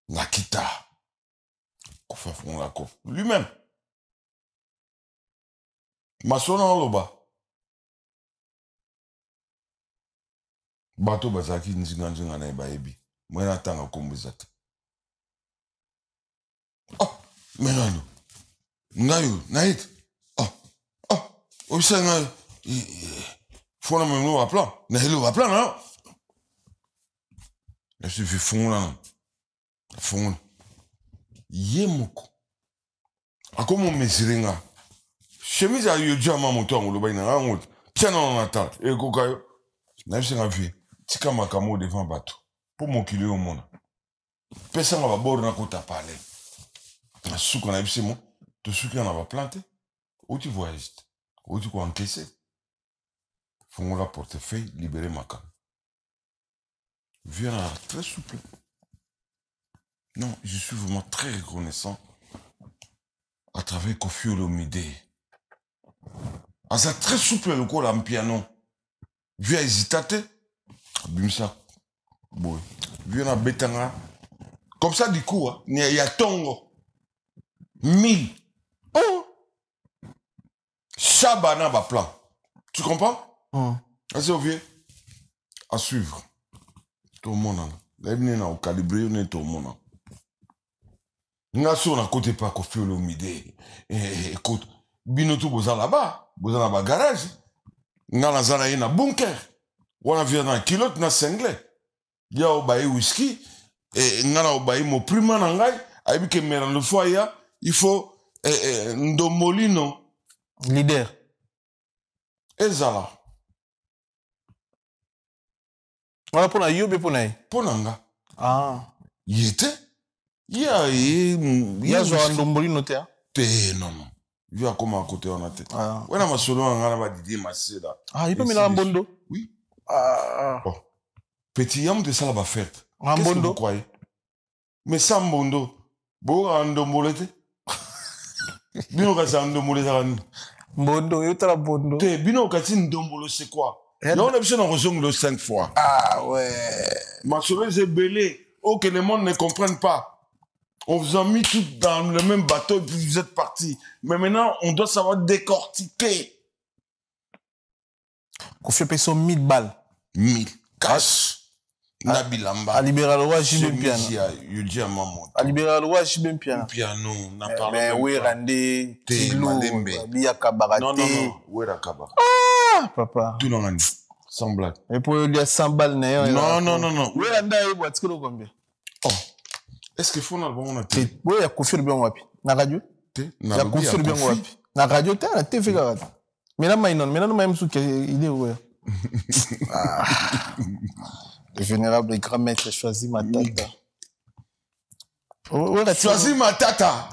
Nakita. Kofa fond la coffre. Lui-même. Masona oloba. Bato bazaki nzinga na baebi. Mwena tanga kombizata. Oh, menano. Ngayo, naït. Oh, obisa ngayo. Fona meno wa plan. Na helo wa plan na. Je suis fond là. Fond. Yemoko. Akomo mezirenga. Chemise à Yuji à ma moto ngolo ba ina ngot. Piano na natal. E kokayo. Na bisenga vie. Tika makamo devant bateau. Pour mon kilo au monde. Personne va bord na kota parler. Na souka na bisemo. To souka na va planter. Où tu voyages? Où tu quoi encaisser? Fongola portefeuille, libérer Maka. Viens là, très souple. Non, je suis vraiment très reconnaissant à travers Kofi Olomide. Ah, c'est très souple le coup là, en piano. Viens hésiter. Bimsa. Bon. Viens à Betanga. Comme ça, du coup, il y a Tongo. 1000. Oh. Chabana va plan. Tu comprends? C'est obvieux. À suivre. Tout le monde. Là, il y a au calibré, il y a tout le monde. Nous on a côté pas Kofi Olomide. Écoute, Binotou, vous êtes là-bas. Vous êtes là-bas, garage. Nous avons un bunker. On a vu un kilote, na cinglé. Il y a un whisky. Et nous avons un prima nangai. Avec que le foyer, il faut Ndomolino. Leader. Et Zala. Voilà pour la yobe pour naï. Pour Nanga. Ah. Il était. Il y a un Ndomolino te. Non. Il y a comment à côté on a été. Ah. On a ma solo en a Didier Massé là. Ah, il peut mettre un bondo. Oui. Ah. Oh. Petit yam de ça là va faire. Un Qu'est-ce que bondo. vous croyez? Mais sans bondo. Bon, un dombolete. Bino kasi un dombolete à nous. Bondo, il y a un bondo. Te, bino kasi un dombolo c'est quoi? Là on a besoin d'en recevoir 5 fois. Ah ouais. Ma solo c'est belé. Oh, que le monde ne comprenne pas. On vous a mis tout dans le même bateau et puis vous êtes partis. Mais maintenant, on doit savoir décortiquer. Kofi paye son 1000 balles. 1000 cash. Nabilamba. À libéral roi Jibem piano. Je dis à maman. À libéral roi Jibem piano. Piano, n'a pas. Mais oui, Randé, Tilo, Bia Non, Kabaraté. Où est la cabara? Ah, papa. Tout le monde. Sans blague. Et pour lui, 100 balles. Non. Oui, Randé, il boit combien? Oh. Est-ce qu'il faut un album on a été? Oui, il y a Kofi le bien wapi. Na radio? Il y a Kofi le bien wapi. Na radio, tu as la TV garade. Mais là, il est où? Le vénérable et grand maître choisit ma tata. Choisis ma tata.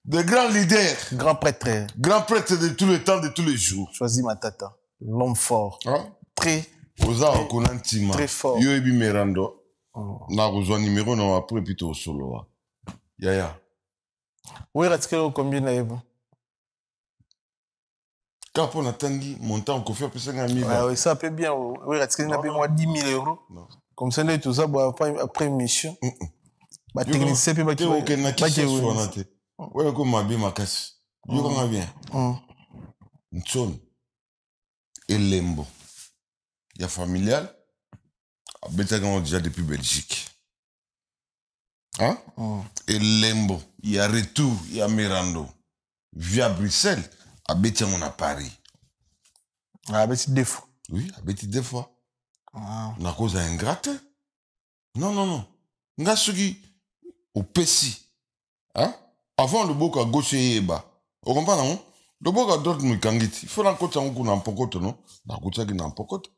De grands leaders. Grand prêtre. Grand prêtre de tous les temps, de tous les jours. Choisis ma tata. L'homme fort. Très fort. Yo ebi merando. Na rejoint numéro non après plutôt solo. Yaya. Oui, Ratskelo combien là-bas? Quand on a tangi, montant on confie plus 50 000. Oui, ça peut bien. Oui, Ratskelo n'a pas moi 10 000 euros. Comme ça, tout ça, après une mission. Bah, technicien, puis bah, qui est ouais, comme ma bien ma casse. Yo comment bien. Ntson. Et Lembo. Il y a familial. Betagan déjà depuis Belgique. Hein? Et Lembo. Il y a retour, il y a Mirando. Via Bruxelles, à Betian à Paris. Ah, Betty deux fois. Oui, à Betty deux fois. Na cause ingrate. Non. Nga sugi au Pessi. Hein? Avant le bok à gauche et Eba. Vous comprenez, non? Le bok à droite, nous kangiti. Il faut l'encoter en coup n'importe non? N'importe qui n'importe.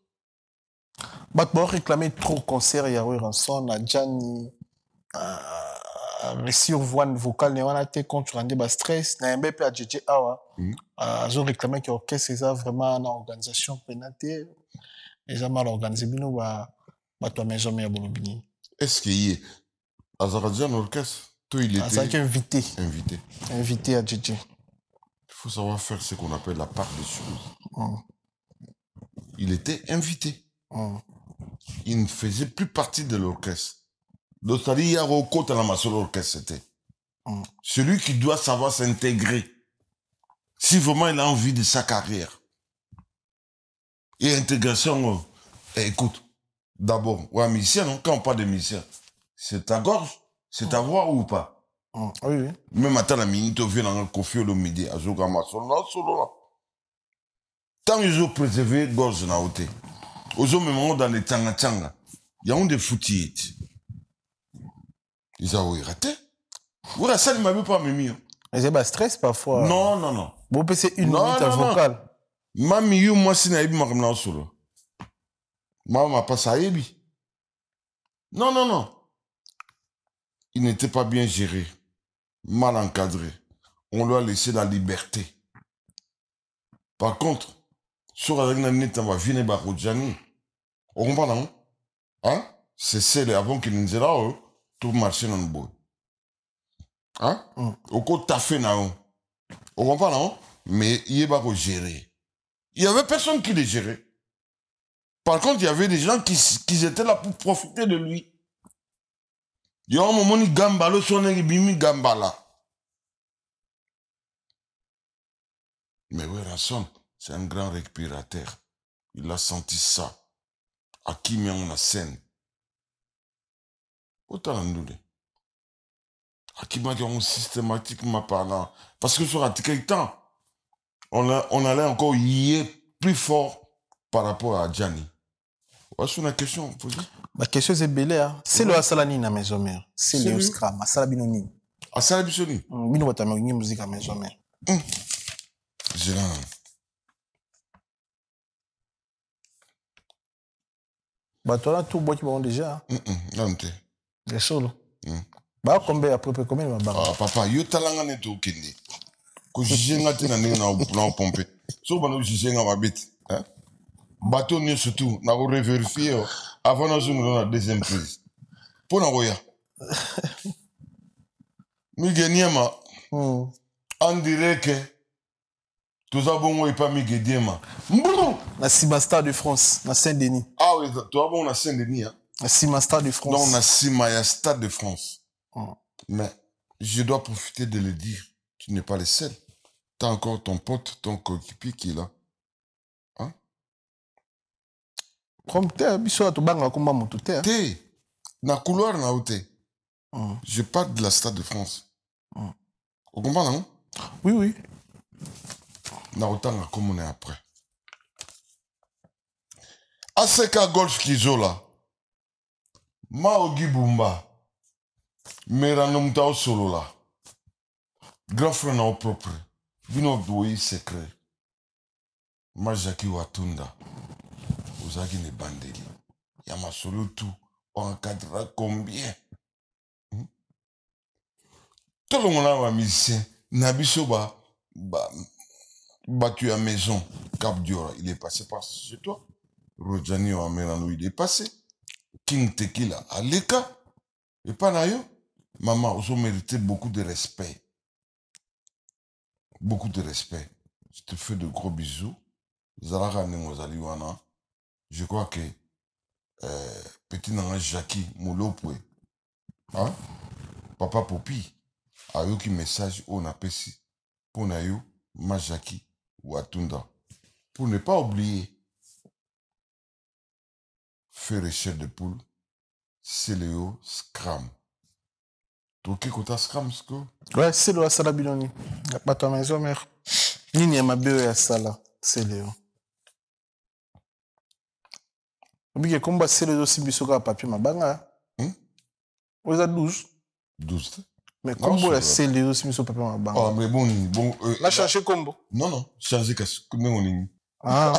Bah, tu réclamer trop concert, il y a eu rançon, na Gianni, sur voix vocale, on a été contre rendre bas stress, na MBP à JJ Awa, ils ont réclamé que l'orchestre est vraiment en organisation pénale, ils ont mal organisé, bino bah toi maison mais bolobini. Est-ce qu'il y a Azaradian orchestre? Toi il était invité. Invité à JJ. Il faut savoir faire ce qu'on appelle la part des choses. Il était invité. Il ne faisait plus partie de l'orchestre. Donc, c'est-à-dire, il y a Rocco dans la seule orchestre, c'était. Celui qui doit savoir s'intégrer. Si vraiment il a envie de sa carrière. Et intégration, écoute, d'abord, ouais, musicien, non? Quand on parle de musicien, c'est ta gorge, c'est ta voix ou pas? Oui. Même à la minute, on vient dans le Kofi Olomide, à Zogama, solo. Tant qu'ils ont préservé gorge na hauteur. Aux hommes, même dans les tanga, il y a des foutilles. Ils ont raté. Oui, ça ne m'a pas mis. Mais c'est pas stress parfois. Non. Vous pouvez une minute à vocal. Mami, moi, si naïbi m'a ramené solo. Maman pas ça ébi. Non. Il n'était pas bien géré, mal encadré. On lui a laissé la liberté. Par contre, Sur avec Nanita va venir Barodjani. On comprend, non? Hein? C'est celle avant qu'il nous là, tout marcher dans le bois. Hein? Au côté t'as fait, non? On comprend, non? Mais il va gérer. Il n'y avait personne qui les gérait. Par contre, il y avait des gens qui étaient là pour profiter de lui. Il y a un moment où Gambalo sonne Bimi Gambala. Mais oui, Rasson, c'est un grand respirateur. Il a senti ça. À qui met on la scène? Autant la nous. À qui m'a dit systématiquement parlant. Parce que sur Atiké temps, on allait encore y être plus fort par rapport à Gianni. Voici une question posée. La question c'est belé. C'est le Asalani na maison mère. C'est le Scram. Asalabinoni. Asalabisoni. Bino batama une musique à maison mère. J'ai là. Bah toi là tout bois qui vont déjà. Non t'es. Les solos. Bah combien à peu près combien va Ah papa, yo talanga ne to kende. Ko jijenga te na ne na pomper. So bano jijenga mabit, hein? Bateau ni surtout na ko revérifier avant na zo na deuxième prise. Pour na roya. Mi geniema. On dirait que tout ça bon et pas mi geniema. Mbou! La Simasta de France, la Saint-Denis. Ah oui, toi bon na Saint-Denis hein. La Simasta de France. Non, on a Simaya Stade de France. Mais je dois profiter de le dire. Tu n'es pas le seul. Tu as encore ton pote, ton coéquipier qui est là. Hein? Comme t'es, biso to banga komba moto t'es. T'es. Na couloir na outé. Je parle de la Stade de France. Vous comprenez, non? Oui, oui. Na autant comme on est après. Aseka Golf Kizola. Maogi Bumba. Meranom Tao Solo là. Grand frère na au propre. Vino doyi secret. Majaki Watunda. Ozaki ne bandeli. Yama solo tout. On encadrera combien? Tout le monde a un musicien. Nabiso battu à maison. Cap Diora, il est passé par chez toi. Rojani ou Amerano, il est passé. King Tequila, à Leka. Et pas nayo. Maman, vous méritez beaucoup de respect. Beaucoup de respect. Je te fais de gros bisous. Zalaka Nemozaliwana. Je crois que petit Nanga Jackie Moulopwe. Hein? Papa Popi. A eu qui message on a pesi. Pour nayo, Majaki ou Atunda. Pour ne pas oublier. Faire échelle de poule. C'est Léo Scram. Toki kota Scram, sko? Ouais, c'est le Asalabinoni. Y'a pas ta maison mère. Nini ya mabeo ya sala. C'est Léo. Obi ke komba c'est le aussi biso ka papier mabanga. Vous êtes 12. 12. Mais combo la c'est Léo aussi biso papier mabanga. Ah, mais bon. Là, chercher combo. Non. Changer qu'est-ce que nous on est. Ah.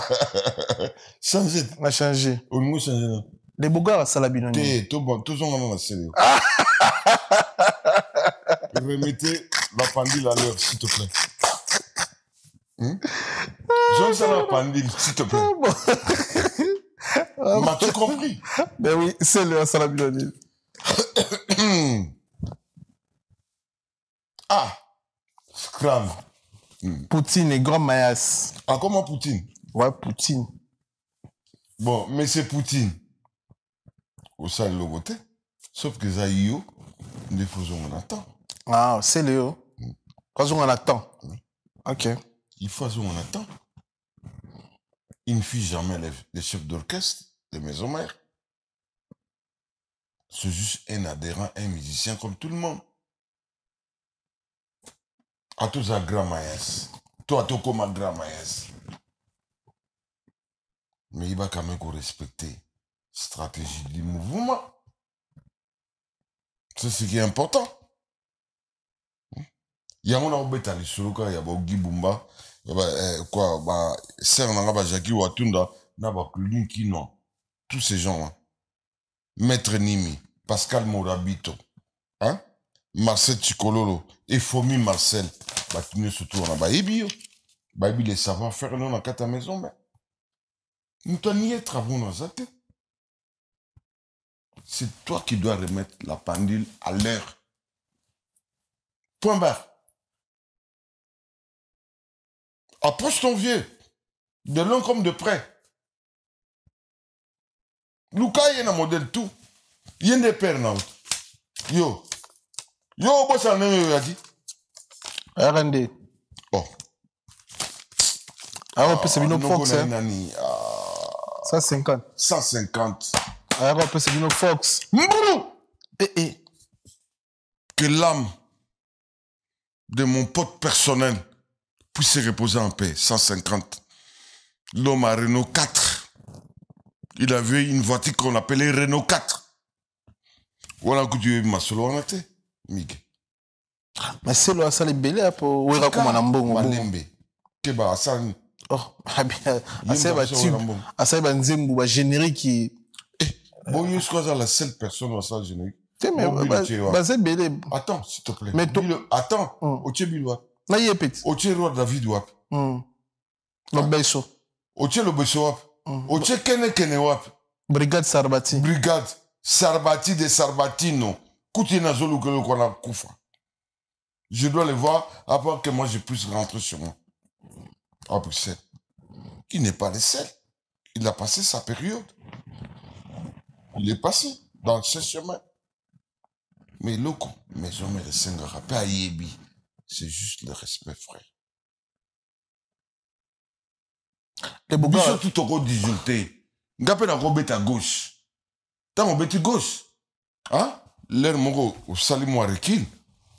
Changer. On a changé. On nous changer là. Les bogards à Salabinoni. T'es, tout bon, tout sont dans la série. Remettez la pendule à l'heure, s'il te plaît. J'aime ça la pendule, s'il te plaît. M'as-tu compris? Ben oui, c'est le Salabinoni. Ah, Scram. Poutine et Grand Mayas. Ah, comment Poutine? Ouais, Poutine. Bon, mais c'est Poutine. Au sale le voté. Sauf que Zaïo, nous faisons on attend. Ah, c'est Léo. Quand on attend. Ok. Il faut qu'on attend. Il ne fit jamais les chefs d'orchestre des maisons mères. C'est juste un adhérent, un musicien comme tout le monde. À tous à grand maïs. Toi, toi comme à grand maïs. Mais il va quand même respecter la stratégie du mouvement. C'est ce qui est important. Il y a un autre bétal sur le cas, il y a Guy Bumba, il y a quoi, Serre Jackie Watunda, Naba Kluki, non. Tous ces gens-là. Maître Nimi, Pascal Morabito, hein? Marcel Chikololo, et Fomi Marcel, tu ne surtout on a Baïbi, Baïbi les savoir-faire, non, dans ta maison, mais Nous t'en y est travaux dans sa tête. C'est toi qui dois remettre la pendule à l'heure. Point barre. Approche ton vieux. De loin comme de près. Luka y a un modèle tout. Il y a des pères là. Yo. Yo, boss, on a dit. RND. Oh. Ah, on peut se venir Fox. Hein. 150. 150. Ah, on peut se venir Fox. Mboulou. Eh. Que l'âme de mon pote personnel puisse se reposer en paix. 150. L'homme à Renault 4. Il avait une voiture qu'on appelait Renault 4. Voilà que tu es ma solo en été. Mig. Mais c'est là, ça les belé pour ouera comme un ambon. Balembe. Keba, ça. Oh, assez ba nzembu ba générique qui. Bon, je crois que la seule personne dans ça générique. Bah c'est belé. Attends, s'il te plaît. Mais attends, Oche Bilwa. Na y est petit. Oche Roi David Wap. Le Besso. Oche le Besso Wap. Oche Kene Wap. Brigade Sarbati. Brigade Sarbati de Sarbatino. Koutina Zolu que le Kona Koufa. Je dois le voir avant que moi je puisse rentrer sur moi. À Bruxelles. Il n'est pas le seul. Il a passé sa période. Il est passé dans ce chemin. Mais loco, mes hommes et les singara, pas Yebi. C'est juste le respect, frère. Les Bougars. Tout au gros disjoncté. Ngapé la robette à gauche. T'as mon bête gauche. Hein? L'air moro, au salimou à rekil.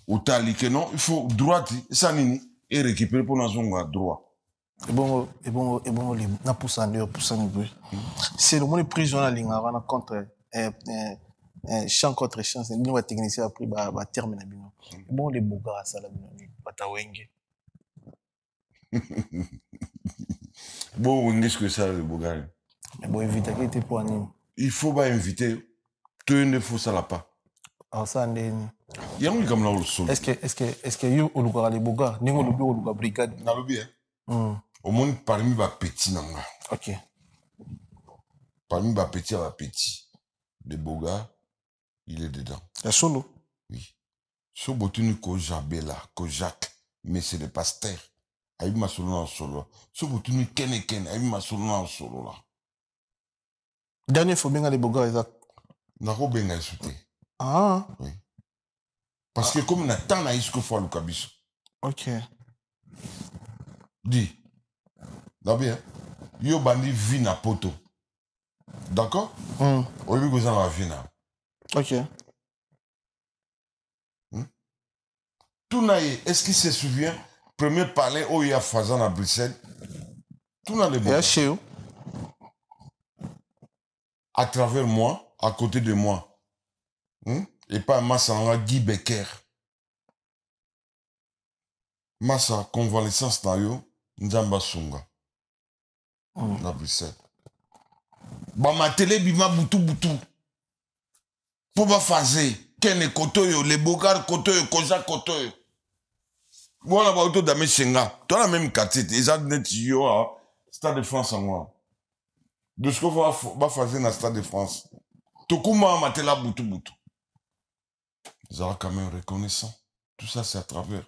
Au tali que non, il faut droite, ça nini, et récupérer pour nous à droit. Et bon, les na poussant de poussant de. C'est le monde prison à l'ingara contre champ contre champ. C'est nous technicien après bah terminer bien. Bon les Bougars ça la bien. Batawenge. Bon, on dit que ça le Bougars. Mais bon éviter qu'il était pour anime. Il faut pas inviter. Tout ne faut ça là pas. Alors ça il y a un comme là au sol. Est-ce que you au Louga les Bougars, n'engo le au Louga brigade. Na lobby hein. Au monde parmi les petits nanga. OK. Parmi les petits, les Bougars, il est dedans. La solo. Oui. So botuni ko Jabela, ko Jacques, mais c'est le pasteur. Aïe ma solo en solo. So botuni ken, aïe ma solo en solo là. Dernier faut bien les Bougars exact. Na ko benga souté. Ah. Oui. Parce que comme na tant na isko fois Lukabiso. OK. Dis. Là bien. Yo bandi vi na poto. D'accord? Au lieu que ça va venir. OK. Tout naïe, est-ce qu'il se souvient? Premier palais où il y a Fazan à Bruxelles. Tout n'a les bons. À travers moi, à côté de moi. Et pas Massa Guy Becker. Massa convalescence na yo, Nzamba Sunga. Na Bruxelles. Ba ma télé bima butu. Pour ba fazer, Kene Kotoyo, les Bougars Kotoyo, Koja Kotoyo. Voilà, ba auto dame Senga. Toi la même quartier, ils ont net yo à Stade de France en moi. De ce qu'on va faire dans Stade de France. Tokuma matela butu. Ils auront quand même reconnaissant. Tout ça, c'est à travers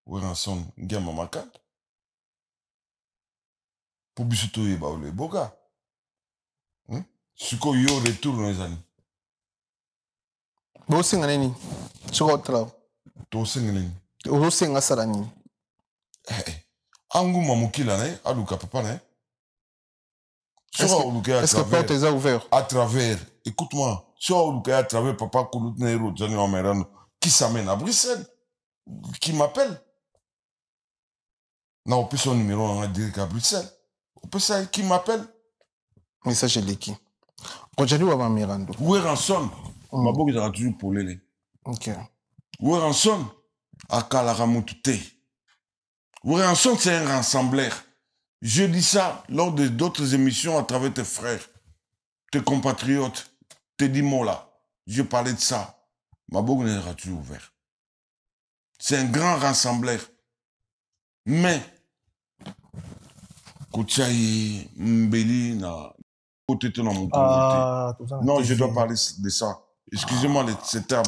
Oueranson Ngiamamaka. Pour Bissoto et les Boga. Ce qu'on y retourne, les amis. Bo singaneni. Soko tra. To singaneni. O singa sarani. Angu mamukila ne, aluka papa ne. Est-ce que porte est ouverte? À travers, écoute-moi, à travers papa Kouloutnero, Johnny Omerano, qui s'amène à Bruxelles, qui m'appelle. Non, on peut son numéro en direct à Bruxelles. On peut ça, qui m'appelle. Message de qui? Quand j'ai dit avant Mirando. Où est Ranson? Ma boque il aura toujours pour l'aider. OK. Où est Ranson? À Kalaramouté. Où est Ranson, c'est un rassembleur. Je dis ça lors de d'autres émissions à travers tes frères, tes compatriotes, tes dix mots là. Je parlais de ça. Ma bogue n'est pas toujours ouvert. C'est un grand rassembleur. Mais, Kouchaï Mbeli na Ah, tout ça, non, TV. je dois parler de ça. Excusez-moi ce terme.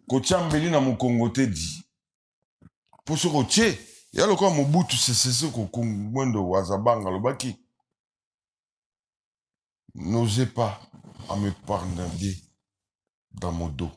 Kotiambeli na Mukongote dit. Pour ce rocher, il y a le quoi Mobutu c'est ce qu'on mwendo wazabanga lobaki. N'osez pas à me parler dans mon dos.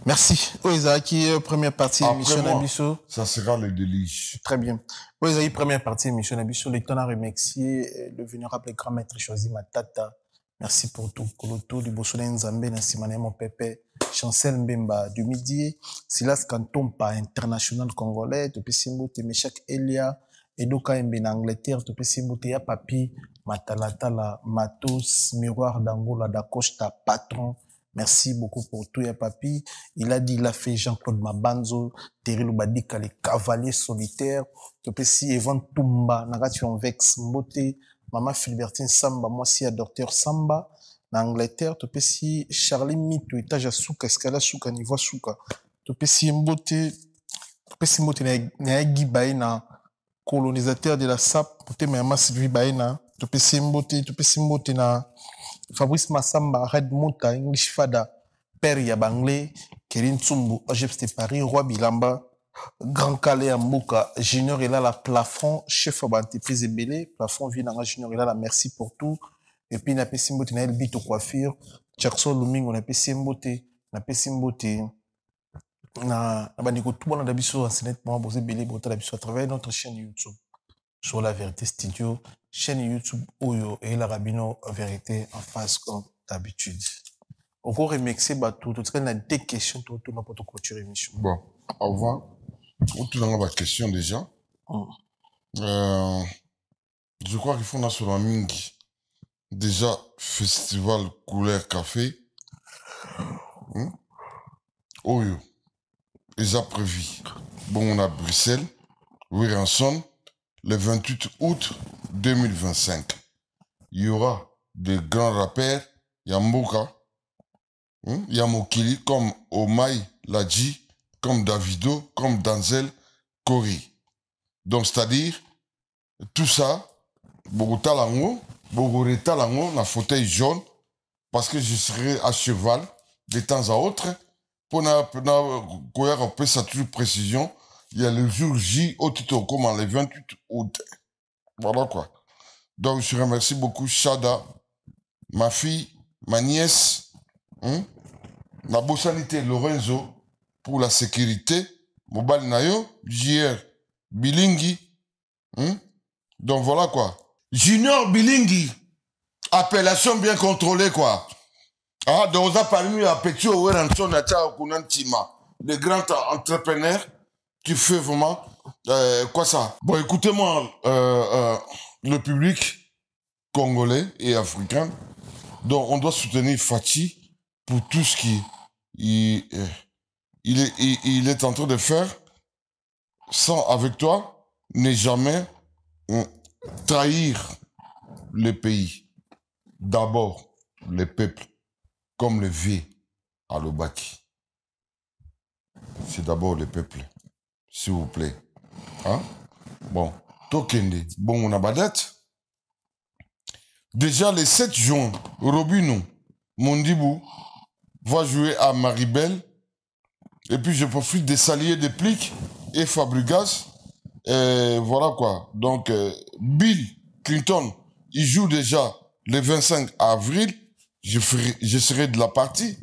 Merci. Oezaki, première partie de l'émission Nabiso. Ça sera le délige. Très bien. Oezaki, première partie de l'émission Nabiso. Le temps à remercier le vénérable grand maître choisi Matata. Merci pour tout. Koloto, du Bossolen Nzambe, Nassimane, mon pépé, Chancel Mbemba, du Midi, Silas Kantompa, international congolais, Topé Simbo, Temeshak Elia, Edoka Mbe en Angleterre, Topé Simbo, Teya Papi, Matalatala, Matos, Miroir d'Angola, Dacosta, Patron. Merci beaucoup pour tout, ya Papi. Il a dit, il a fait Jean-Claude Mabanzo, Terry Lubadika, les cavaliers solitaires, Topé Si, Evan Tumba, Nagation Vex, Mbote, Maman Philibertine Samba, moi aussi, à Docteur Samba, en Angleterre, tu peux si Charlie Mito, étage à Souka, escala Souka, niveau Souka. Tu peux si Mbote, na Guy Baena, colonisateur de la SAP, pour te maman Sylvie Baena, tu peux si Mbote na Fabrice Massamba, Red Mota, English Fada, Père Yabanglé, Kérin Tsumbu, Agepste Paris, Roi Bilamba, Grand Calais à Mboka, Junior est là, la plafond, chef de l'entreprise Ebélé, plafond vient dans Junior est là, la merci pour tout. Et puis, na Pessimbote, na Elbito Coiffure, Jackson Lumingo, na Pessimbote, na Baniko, tout le monde a biso, enseignement, bosé Ebélé, boté la biso à travers notre chaîne YouTube, sur La Vérité Studio, chaîne YouTube Oyo et la Rabino Vérité en face comme d'habitude. Encore remixé, tout le monde a des questions, tout le monde peut clôturer l'émission. Bon, au revoir. Tout dans la question déjà. Je crois qu'il faut na sur la mingi. Déjà, festival couleur café. Oyo. Déjà prévu. Bon, on a Bruxelles, Wiranson, le 28 août 2025. Il y aura des grands rappeurs. Il y a Mboka. Il y a Mokili comme Omai Ladji, comme Davido, comme Denzel, Kori. Donc, c'est-à-dire, tout ça, beaucoup talango, na fauteuil jaune, parce que je serai à cheval de temps à autre. Pour na ça toujours précision, il y a le jour J au titre comme le 28 août. Voilà quoi. Donc, je remercie beaucoup Chada, ma fille, ma nièce, la bossalité Lorenzo, pour la sécurité, Mobile Nayo, JR, Bilingi. Donc voilà quoi. Junior Bilingi, appellation bien contrôlée quoi. Ah, donc on a parmi à Petit Oweranson, les grands entrepreneurs qui fait vraiment quoi ça. Bon, écoutez-moi, le public congolais et africain, donc on doit soutenir Fachi pour tout ce qui il est en train de faire. Sans, avec toi, ne jamais trahir le pays. D'abord, le peuple, comme le V à l'Obaki. C'est d'abord le peuple, s'il vous plaît. Hein? Bon, Tokende, bon, on a badette. Déjà, le 7 juin, Robino Mondibou va jouer à Maribel. Et puis, je profite de saluer des pliques et Fabregas. Voilà quoi. Donc, Bill Clinton, il joue déjà le 25 avril. Je serai de la partie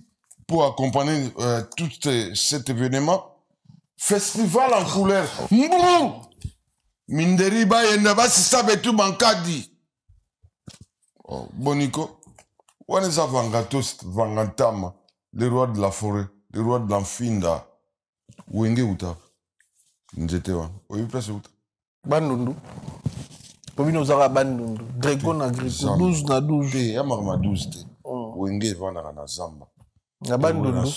pour accompagner tout cet événement. Festival en couleur. Mbou! Minderiba yendaba sisabetu bankadi. Oh, Bonico. On est à Vangatos, Vangantama, les rois de la forêt, les rois de l'Amfinda. Wenge Uta. Njete wan. Oyi place Uta. Bandundu. Comme nous avons Bandundu. Grégo na Grégo. 12 na 12. Yamarma 12 te. Wenge vana na Zamba. Na Bandundu.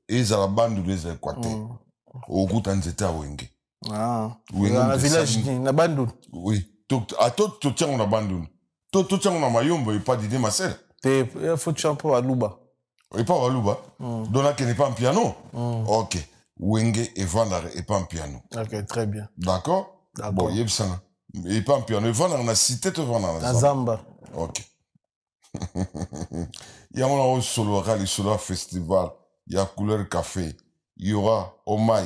Eza la Bandundu eza kwate. Okuta nzete a Wenge. Ah. Na village na Bandundu. Oui. A to tiens on a Bandundu. To tiens on a Mayombo et pas d'idée ma sœur. Il faut champo à Luba. Et pas à Luba. Donc qui n'est pas en piano. Ok. Wenge et Vandare et pas en piano. Ok, très bien. D'accord. Bon, yebsana. Et pas en piano. On a cité tout on a Zamba. Ok. Il y a un solo rally, solo festival. Il y a Couleur Café. Il y aura Omai,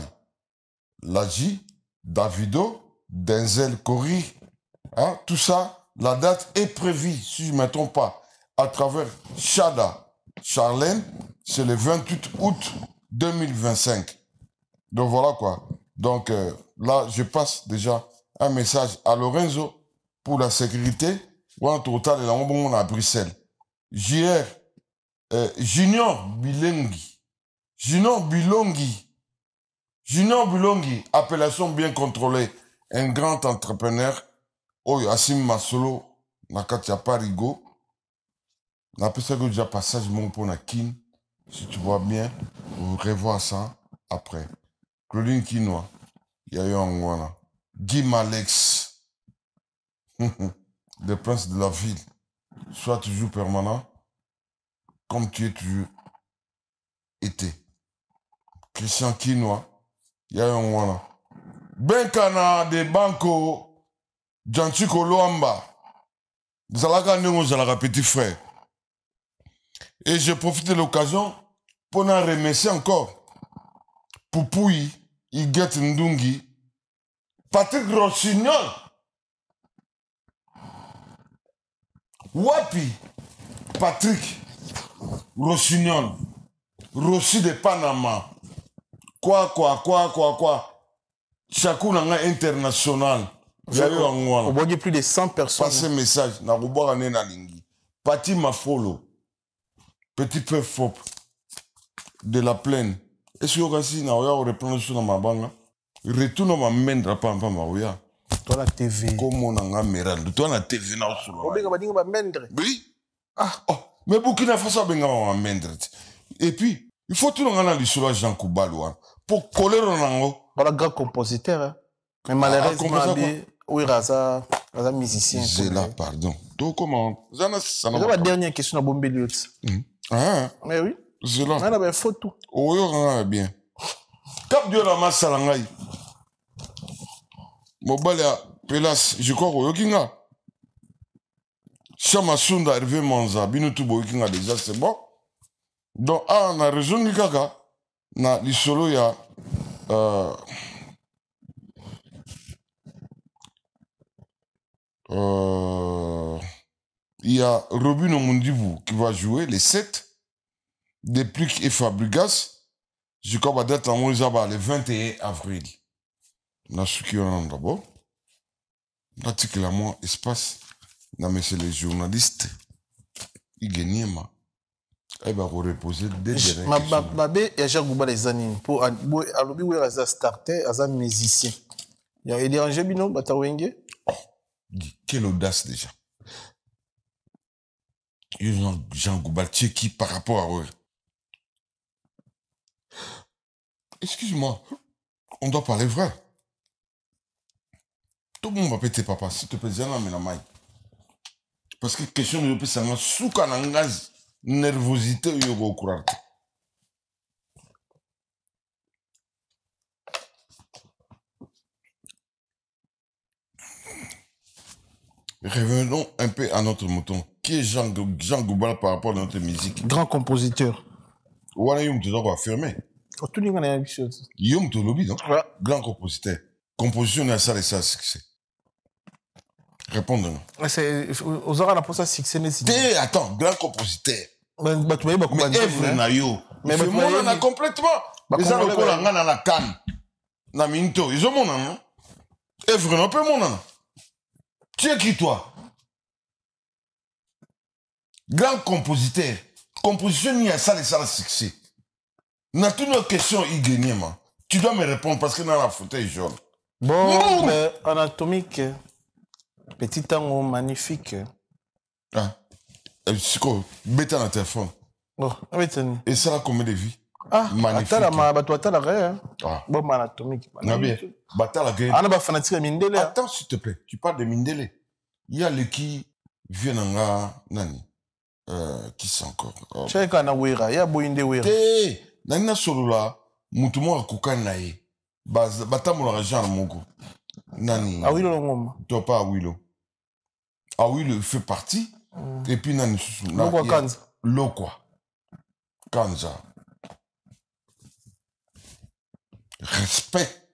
Laji, Davido, Denzel Corey. Hein? Tout ça, la date est prévue, si je ne me trompe pas, à travers Chada, Charlène, c'est le 28 août 2025. Donc voilà quoi. Donc là, je passe déjà un message à Lorenzo pour la sécurité. Ou total, et là, on est à Bruxelles. JR, Junior Bilongi. Junior Bilongi, appellation bien contrôlée. Un grand entrepreneur. Oh, Assim Masolo, Nakatia Parigo. On appelle ça que déjà passage mon pour la kin. Si tu vois bien, vous revoyez ça après. Claudine Kinoa, il y a eu un voilà. Guy Alex, le prince de la ville. Sois toujours permanent, comme tu es toujours été. Christian Kinoa, il y a eu un voilà. Benkana de Banco. Janchiko Loamba, Zalaga Nengo Zalaga petit frère. Et je profite de l'occasion pour en remercier encore Poupoui, Iguet Ndungi, Patrick Rossignol, Wapi, Patrick Rossignol, Rossi de Panama, quoi, Chakounanga International. Il y a eu un On voit plus de 100 personnes. Passez message. Na ruboka nena lingi. Pati Mafolo. Petit peu fop. De la plaine. Est-ce que vous avez na oya reprendre sur ma banga? Retourne ma mendra pampa ma oya. Toi la TV. Comment on a mirande? Toi la TV na sur. Obenga badinga ba mendre. Oui. Ah. Oh. Mais Burkina Faso benga ma mendre. Et puis, il faut tout le monde aller sur Jean Koubalouan. Pour coller on nango. Voilà grand compositeur. Hein. Mais malheureusement, oui, Raza musicien. C'est là, pardon. Donc, comment? Ça n'a pas dernière question à Bombeliot. Ah, mais oui. C'est là. On a bien photo. Oui, on a bien. Cap Dieu la masse salangai. Mobalia, Pelas, je crois que Yokinga. Chamasunda, Hervé Monza, Binutubo Yokinga déjà, c'est bon. Donc, on a raison du kaka. Na l'isolo ya. Il y a Robin Omundibu qui va jouer les 7. Deplique et Fabregas. Je crois que date en le 21 avril. On a ce qui est d'abord. L'article à moi, espace. Non, mais c'est les journalistes. Ils gagnent, ma. Eh bien, vous reposez des directions. Ma bé, il y a Jacques Gouba les années. Pour Alobi, où il y a un starter, un musicien. Il y a Elie Angé Bino, Batawenge. Quelle audace déjà. Jean Gouba, tu es qui par rapport à eux? Excuse-moi, on doit parler vrai. Tout le monde va péter papa, s'il te plaît, parce que question de l'opé, c'est un sous-canangaz, nervosité, il y a au courant. Revenons un peu à notre mouton. Qui est Jean Goubal par rapport à notre musique? Grand compositeur. Voilà, il me doit affirmer. Tout le monde a une chose. Yom Tolobi, non? Ouais. Grand compositeur. Composition à ça et ça, succès. Répondez-nous. Aux aura pour ça succès. Attends, grand compositeur. Mais Evre na yo. Mais on a complètement. Les gens qui ont la canne. Na minto. Ils ont mon nom. Evre n'a pas mon nom. Tu es qui toi? Grand compositeur. Composition ni à ça et ça succès. N'a toute une question, il gagne, man. Tu dois me répondre parce que dans la fauteuil jaune. Bon, mais anatomique, petit tango magnifique. Ah, c'est quoi? Bête dans le téléphone. Bon, et ça a combien de vies? Ah, magnifique. Ah. Bon, anatomique. Attends, s'il te plaît, tu parles de Mindele. Il y a les qui viennent en Nani. Qui sont encore? Tu sais qu'on a Wera, il y a Boinde Wera. Nana Solola, Moutumo Akouka Nae, Batamola Jean Mogo. Nani. Awilo Longomba. Toi pas Awilo. Awilo fait partie. Et puis Nani. Lokwa Kanza. Lokwa. Kanza. Respect.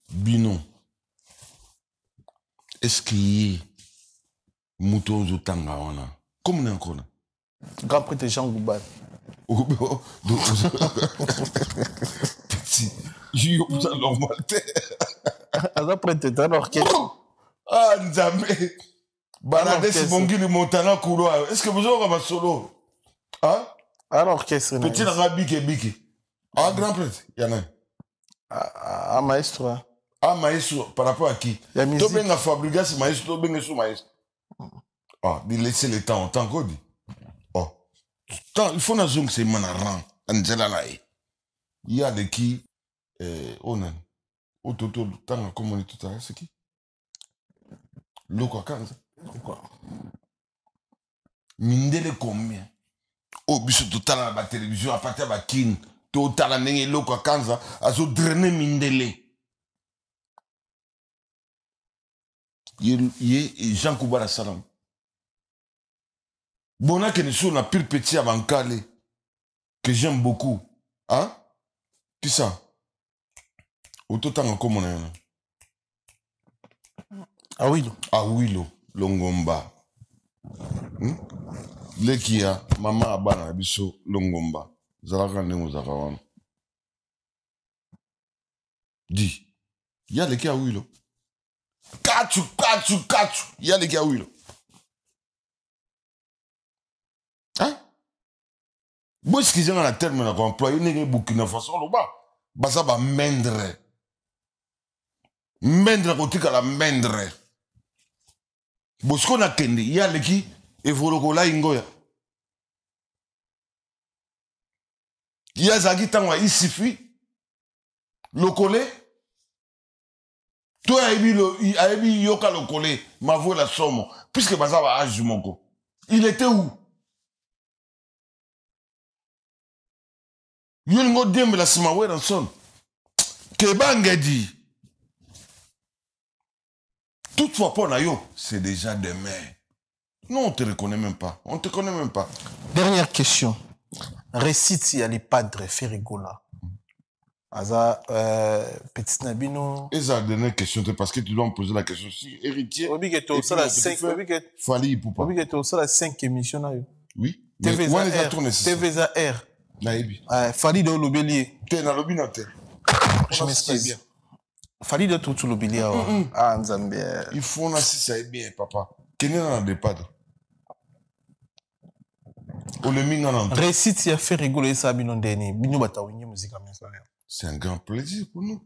Bino. Est-ce qu'il y a Mouton Zotanga wana? Comme on encore là. Grand prêtre Jean Gouban. Petit. J'ai eu ça normal. Aza prêtre dans l'orchestre. Ah, Nzambe. Banades Mongili Montana Kouloa. Est-ce que vous avez un solo? Hein? À l'orchestre. Petit Rabi Kebiki. Ah, grand prêtre. Il y en a. Ah, maestro. Ah, maestro, par rapport à qui? La musique. Tu as fabriqué ce maestro, tu as maestro. Ah, de laisser le temps, tant qu'on dit. Oh. Il faut que nous c'est manaran. Angela Lae. Il y a des qui. Onan. Au toto, tant que comme on est tout à l'heure, c'est qui? Lokwa Kanza. Mindele combien? Oh, biso total à la télévision, à partir de la kin. Total à n'engue Lokwa Kanza. À se drainer Mindele. Il Jean Koubara Salam. Bona que nous sommes la pire petit avant Calais. Que j'aime beaucoup. Hein? Qui ça? Autant comme on est. Awilo. Awilo. Longomba. Lekia. Maman Abana Biso. Longomba. Zalaka Nengo Zakawan. Dis. Il y a Lekia Awilo. Kachu. Il y a Lekia Awilo. Hein? Moi, ce qu'ils ont la terme là, employé, n'est pas Burkina Faso, là-bas. Bah, ça va mendre. Mendre, côté qu'à la mendre. Bon, ce qu'on a kendi, il y a les qui, et vous le là, ingoya. Il y a Zagi Tangwa, il suffit. Le collé. Toi, il a eu Yoka le collé, m'a vu la somme. Puisque bah, ça va âge du mongo. Il était où? Yon ngo dembe la simawe dans son. Kebanga dit. Toutefois, pour Nayo, c'est déjà demain. Non, on te reconnaît même pas. On te connaît même pas. Dernière question. Récite si les padres Ferrigola. Aza, petit Nabino. Et ça, dernière question, c'est parce que tu dois me poser la question. Si héritier. Obigeto, ça la 5. Fali pour pas. Obigeto, ça la 5 émissions. Oui. TVza R. Naïbi. Fali de l'obélier. T'es dans l'obélier. Je m'excuse. Fali de tout l'obélier. Ah, Nzambe. Il faut qu'on assiste ça bien, papa. Quel est dans le padre? Récite si a fait rigoler ça, Bino Deni. Bino Batawini, musique à c'est un grand plaisir pour nous.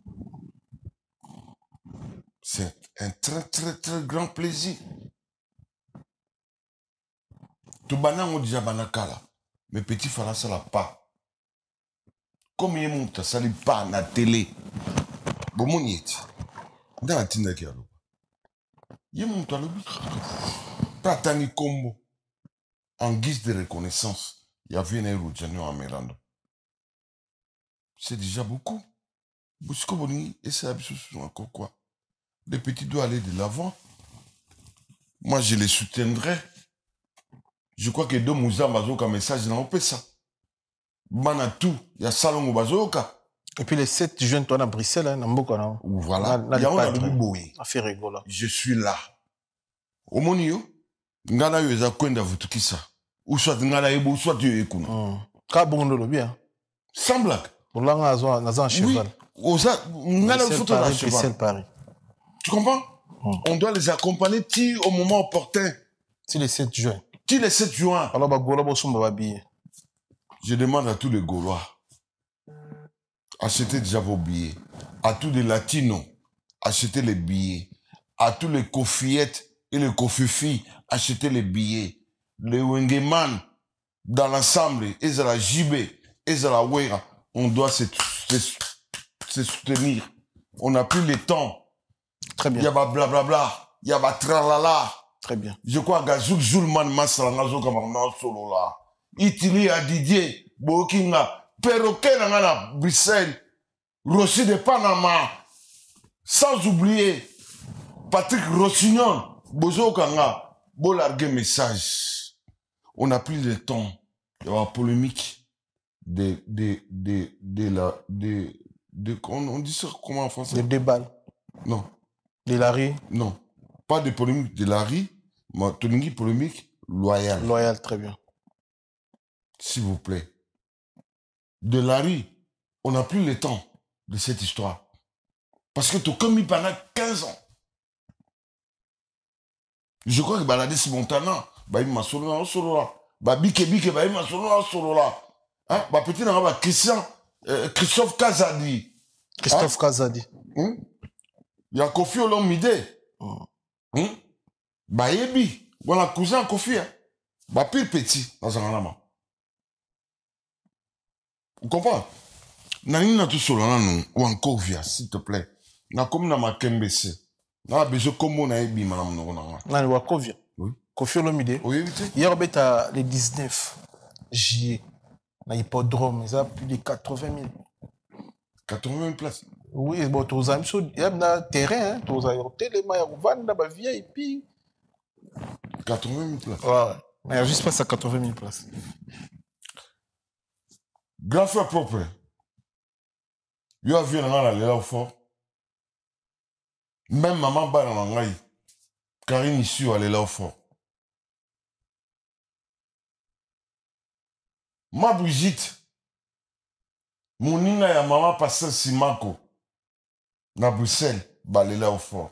C'est un très, très, très grand plaisir. Tout banan on déjà banakala. Mais petit fala ça la pas. Comme il monte, ça n'est pas à la télé. Bon, mon yéti. Dans la tine qui a l'eau. Il monte à l'objet. Pas tant combo. En guise de reconnaissance, il y avait un héros de en Miranda. C'est déjà beaucoup. Et ça encore quoi. Les petits doivent aller de l'avant. Moi, je les soutiendrai. Je crois que deux Moussa Mazoka message dans le ça. Manatou, il y a Salon Bazoka. Et puis le 7 juin, toi, à Bruxelles, hein, dans voilà. Il y a un je suis là. Au monio, ngana yo eza kwenda vutukisa. Ou soit ngana yebo, ou soit tu ekuna. Ka bongo lo bien. Sans blague. Pour là, on a un cheval. Oui, ngana yo photo d'un cheval. Paris. Tu comprends? On doit les accompagner au moment opportun. Si le 7 juin. Si le 7 juin. Alors, je demande à tous les Gaulois, achetez déjà vos billets. À tous les Latinos, achetez les billets. À tous les Kofiettes et les Kofifi, achetez les billets. Les Wengeman, dans l'ensemble, ils ont la JB, ils ont la Wera. On doit se soutenir. On n'a plus le temps. Très bien. Il y a blablabla, il y a tralala. Très bien. Je crois que Gazouk Zulman Masrangazo comme solo là. Itili à Didier, Bokinga, Perroquet dans Bruxelles, Rossi de Panama. Sans oublier Patrick Rossignol, Bozo Kanga, beau larguer message. On n'a plus le temps. Il y aura polémique on dit ça comment en français? Le débat. Non. De la rue. Non. Pas de polémique de la rue, mais polémique loyale. Loyal, très bien. S'il vous plaît. De la rue, on n'a plus le temps de cette histoire. Parce que tu as commis pendant 15 ans. Je crois que Baladis Montana, il m'a solo là, solo là. Bike, il m'a solo là, solo là. Hein? Petit n'a Christophe Kazadi. Christophe Kazadi. Il y a Kofi Olomide. Yebi. Voilà, cousin Kofi. Pile petit dans un anama. Vous comprenez? Nani na tout solo là, nous, ou encore via, s'il te plaît. Na comme na ma kembese. Na besoin comme on a ébi, madame Noronanga. Na Wakovia. Oui. Kofi Olomide. Oui, oui. Hier, on a les 19 juillet. Na hippodrome, ça a plus de 80 000. 80 000 places. Oui, bon, tous les amis, il y a un terrain, tous les hôtels, il y a un VIP. 80 000 places. Ouais, mais il y a juste pas ça 80 000 places. Grand frère propre. Il y a vu là au fort. Même maman bat dans l'angaï. Karine ici, elle est là au fort. Ma Brigitte. Mon nina ya maman Pasteur Simako. Na Bruxelles, elle là au fort.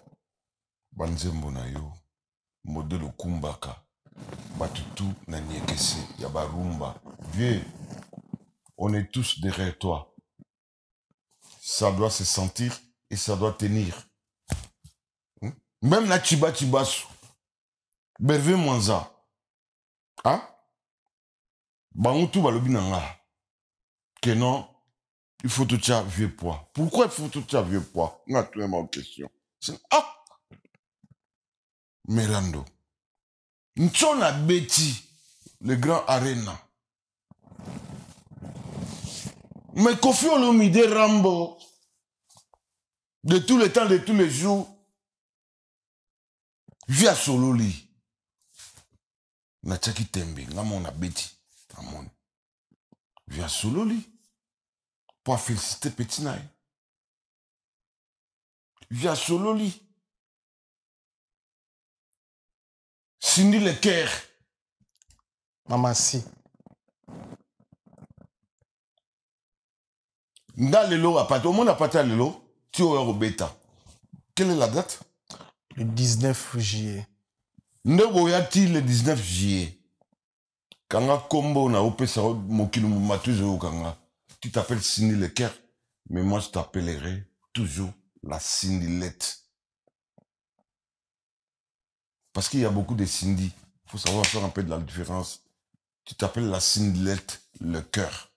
Banzembo na yo. Modèle Kumbaka. Batutu na Niekese. Yaba Rumba. Vieux. On est tous derrière toi. Ça doit se sentir et ça doit tenir. Même la Chibasu. Bervé Mwanza. Hein? Bangutu balobi nanga. Que non, il faut tout ça vieux poids. Pourquoi il faut tout ça vieux poids? On a tout le monde en question. Ah! Mirando. N'tsona Betty, le grand arena. Mais Kofi Olomide Rambo, de tous les temps, de tous les jours, via Sololi. Na tchaki tembe, nga mon abeti, amon. Via Sololi. Pour féliciter Petit Naï. Via Sololi. Cindy Leker. Maman si. Dans le lot, au monde a pas le lot, tu es au bêta. Quelle est la date? Le 19 juillet. Ndegoyati le 19 juillet. Kanga Kombo na opesa mokilo matuzo kanga. Tu t'appelles Cindy Leker, mais moi je t'appellerai toujours la Cindylette. Parce qu'il y a beaucoup de Cindy. Il faut savoir faire un peu de la différence. Tu t'appelles la Cindylette, le cœur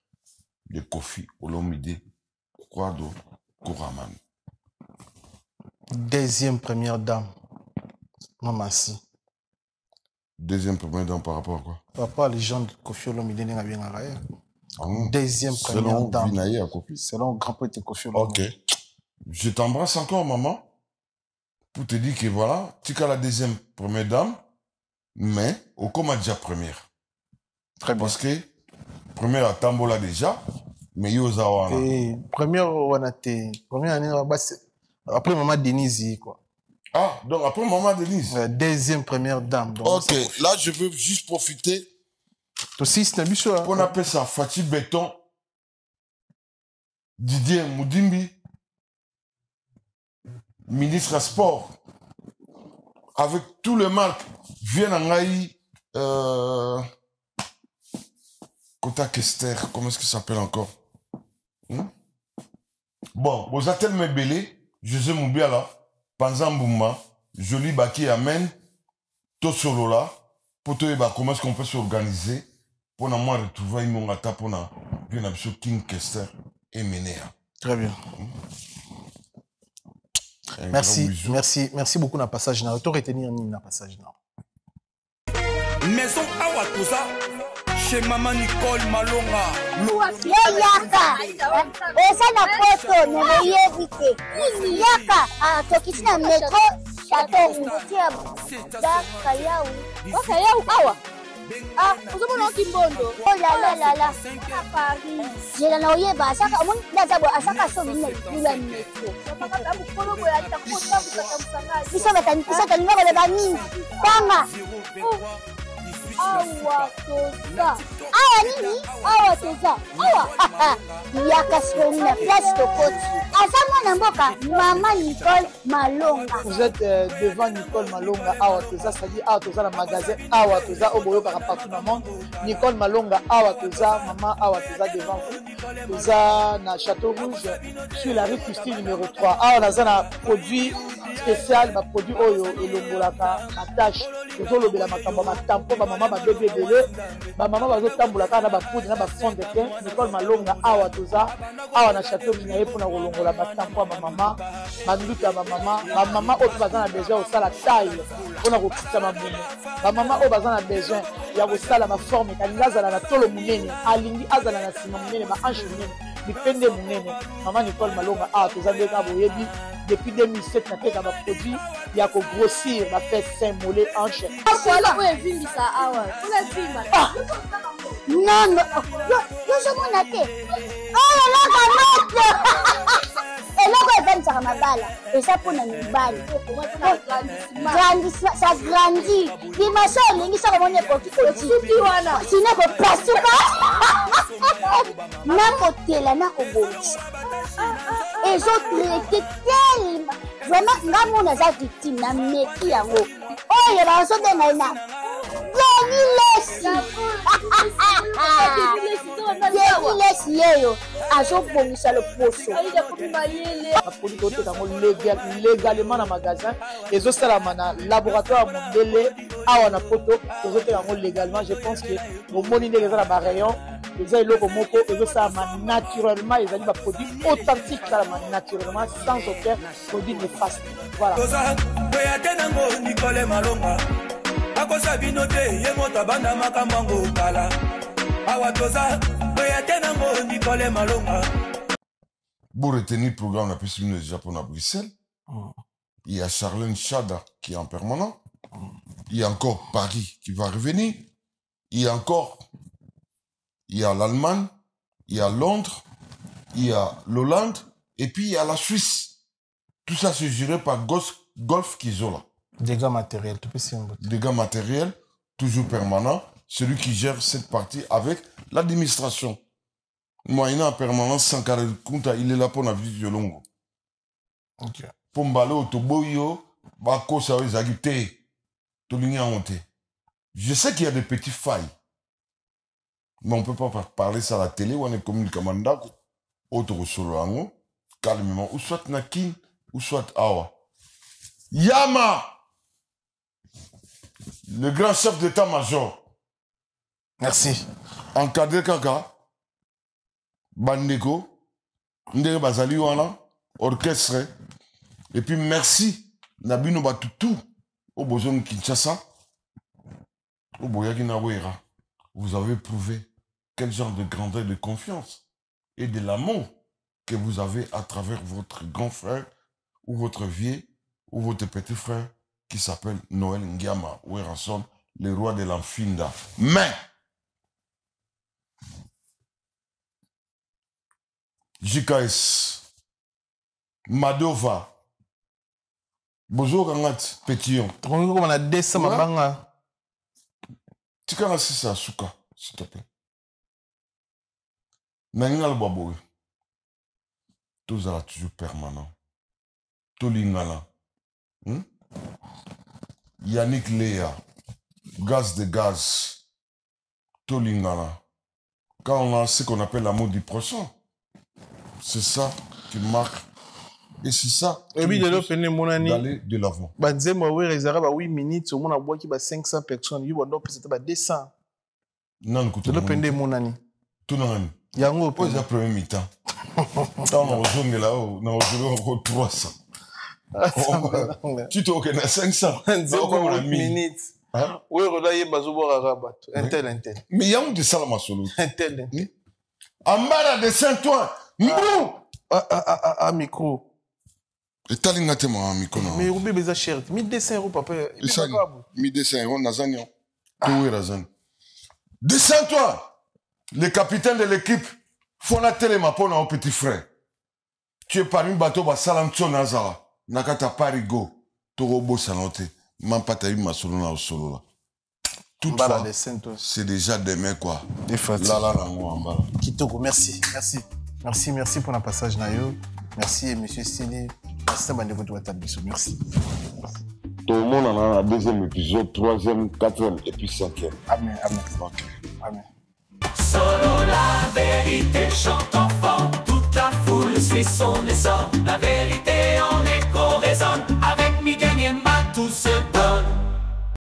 de Kofi Olomide Kwado Kouraman. Deuxième première dame. Maman si. Deuxième première dame par rapport à quoi? Par rapport à les gens de Kofi Olomide n'a bien arrêté. Ah, deuxième première dame. Vinaye à Kofi. Selon grand poète Kofi Olomide. Ok. Je t'embrasse encore, maman, pour te dire que voilà, tu as la deuxième première dame, mais au comme déjà première. Très bien. Parce que première à Tambola déjà, mais Yozawana. Et première, on a été. Première année, après maman Denise, quoi. Ah, donc après maman Denise. Deuxième première dame. Donc ok, là je veux juste profiter. Aussi, c'est un bichot. On appelle ça Fatih Béton, Didier Moudimbi, ministre sport, avec tous les marques, viennent en Haï, Kota Kester, comment est-ce qu'il s'appelle encore? Bon, vous êtes tellement belé, José Moubiala, Panzambouma, Joli Baki Amen, Tosolola, pour te dire comment est-ce qu'on peut s'organiser pour nous retrouver une mongata pour nous bien King Kester et Ménéa. Très bien. Merci beaucoup na passage na. Tu retenir ni na passage na. Maison Awatusa, chez Maman Nicole Malonga. Yo yaka. Esa na poto ne moyebi te. Yaka tokisi na metro chateau ngutia daka yau. Oka yau awa. Ah, uzomona kimbondo. Oh la. Paris. Jela na oyeba asaka mon ndazabo asaka so mina dula metro. Papa abu kolo boya ta ko tabu ta musanga. Bisa tani ngaba ba mingi. Tanga. Awa toza. Awa nini? Awa toza. Awa. Yaka soni na place tokoti. Asama na mboka Maman Nicole Malonga. Vous êtes devant Nicole Malonga Awa toza, c'est-à-dire Awa toza le magasin Awa toza au boyo partout dans le monde. Nicole Malonga Awa toza, maman Awa toza devant vous. Toza na Château Rouge sur la rue Custine numéro 3. Awa naza na produit spécial, ba produit oyo elongolaka attache. Tozo lobela makambo ma tampo ba maman ba bébé belé. Ba maman bazo tambolaka na ba poudre na ba fond de teint. Nicole Malonga Awa toza Awa na Château Minaye pour na kolongola ba tampo ba maman, ba nduta ba maman oyo baza na besoin osala taille mpona kokita mabumu. Ba maman oyo baza na besoin ya kosala ma forme kalingi azala na tolo munene, alingi azala na nsima munene, ma hanche munene, bipende munene. Maman Nicole Malonga Awa toza ndeka boyebi depuis 2007 nateka ba produit ya ko grossir ba fait sein mollet hanche. Akwala ko evimbisa awa. Kula vimba. Non, yo somona te. Oh la camotte. Eloko evanisaka mabala eza mpona mibali ça grandit dimension elingi soko moni ekoki kotiki wana sino ekopasuka nakotela nakobongisa ezotraite telema vraiment nga mona aza victime na meki yango oyo bazobenga na Lesi yeyo azobongisa loposo apoli koteka yango légalement na magasin ezosalama na laboratoire mondele awa na poto tozoteka yango légalement. Je pense que bomoni ndenge eza na barayon eza eloko moko ezosalama naturellement, ezali baproduit authentique esalama naturellement sans aucun produit néfaste. Voilà. Akosa bino te ye moto abanda makambo kala Awa toza boya tena ngo Nicole Malonga. Pour retenir le programme la piscine du Japon à Bruxelles, il y a Charlène Chada qui est en permanent, il y a encore Paris qui va revenir, il y a l'Allemagne, il y a Londres, il y a l'Hollande et puis il y a la Suisse. Tout ça c'est géré par Golf Kizola. Dégâts matériels, tout petit. Dégâts matériels, toujours permanent. Celui qui gère cette partie avec l'administration. Moi, il est en permanence sans carré compte, il est là pour la visite de Longo. Ok. Pour m'aller au Toboyo, Bako, ça va agiter. Tout le monde a. Je sais qu'il y a des petites failles. Mais on ne peut pas parler ça à la télé, on est comme une mandako. Autre solo, calmement. Ou soit Nakin, ou soit Awa. Yama! Le grand chef d'état-major. Merci. Encadré Kaka, Bandeko, Ndere Bazali Wana, orchestre. Et puis merci, Nabino Batutu, au Bozon Kinshasa, au Boyagina Wera. Vous avez prouvé quel genre de grandeur, de confiance et de l'amour que vous avez à travers votre grand frère, ou votre vieux, ou votre petit frère, qui s'appelle Noël Ngiama Werason, le roi de l'Amfinda. Mais, JKS, Madova, Bozo Gangat, Pétillon. On a 200 mabanga. Tu connais ça, Souka, s'il te plaît. Nangal Baboui. Tout ça toujours permanent. Tout l'ingala. Yannick Léa, gaz de gaz, tout l'ingala. Quand on a ce qu'on appelle l'amour du prochain, c'est ça qui marque. Et c'est ça qui d'aller de l'avant. Banzema oui réserve 8 minutes, au monde a bois qui va 500 personnes, il va donc c'était 200. Non, écoutez. Le pendé monani. Tout non. Yango pour la première mi-temps. Quand on rejoint là-haut, on a encore 300. Tu t'es au 500. 8 minutes. Oui, Rodaye Bazobo Rabat. Intel. Mais il y a un de ça, ma solo. Intel. Ambara de Saint-Ouen. Mbou. Micro. Et t'as l'ingate, moi, micro. Mais Roubé Beza cher. 1200 €, papa. 1200 €, Nazanion. Oui, Razan. De Saint-Ouen. Le capitaine de l'équipe, Fonatele m'a pour un petit frère. Tu es parmi bateau ba Salamtion Nazara. Nakata Parigo. Torobo Sanote. Mampata ma solo na solo là. Toutefois, c'est déjà demain quoi. Là, moi, Kitoko, merci. Merci pour le passage Nayo. Merci monsieur Sini. Merci Bandeko Touatabiso. Merci. Tout le monde en a un deuxième épisode, troisième, quatrième et puis cinquième. Amen. Okay. Amen. Solo la vérité chante enfant, toute la foule suit son essor. La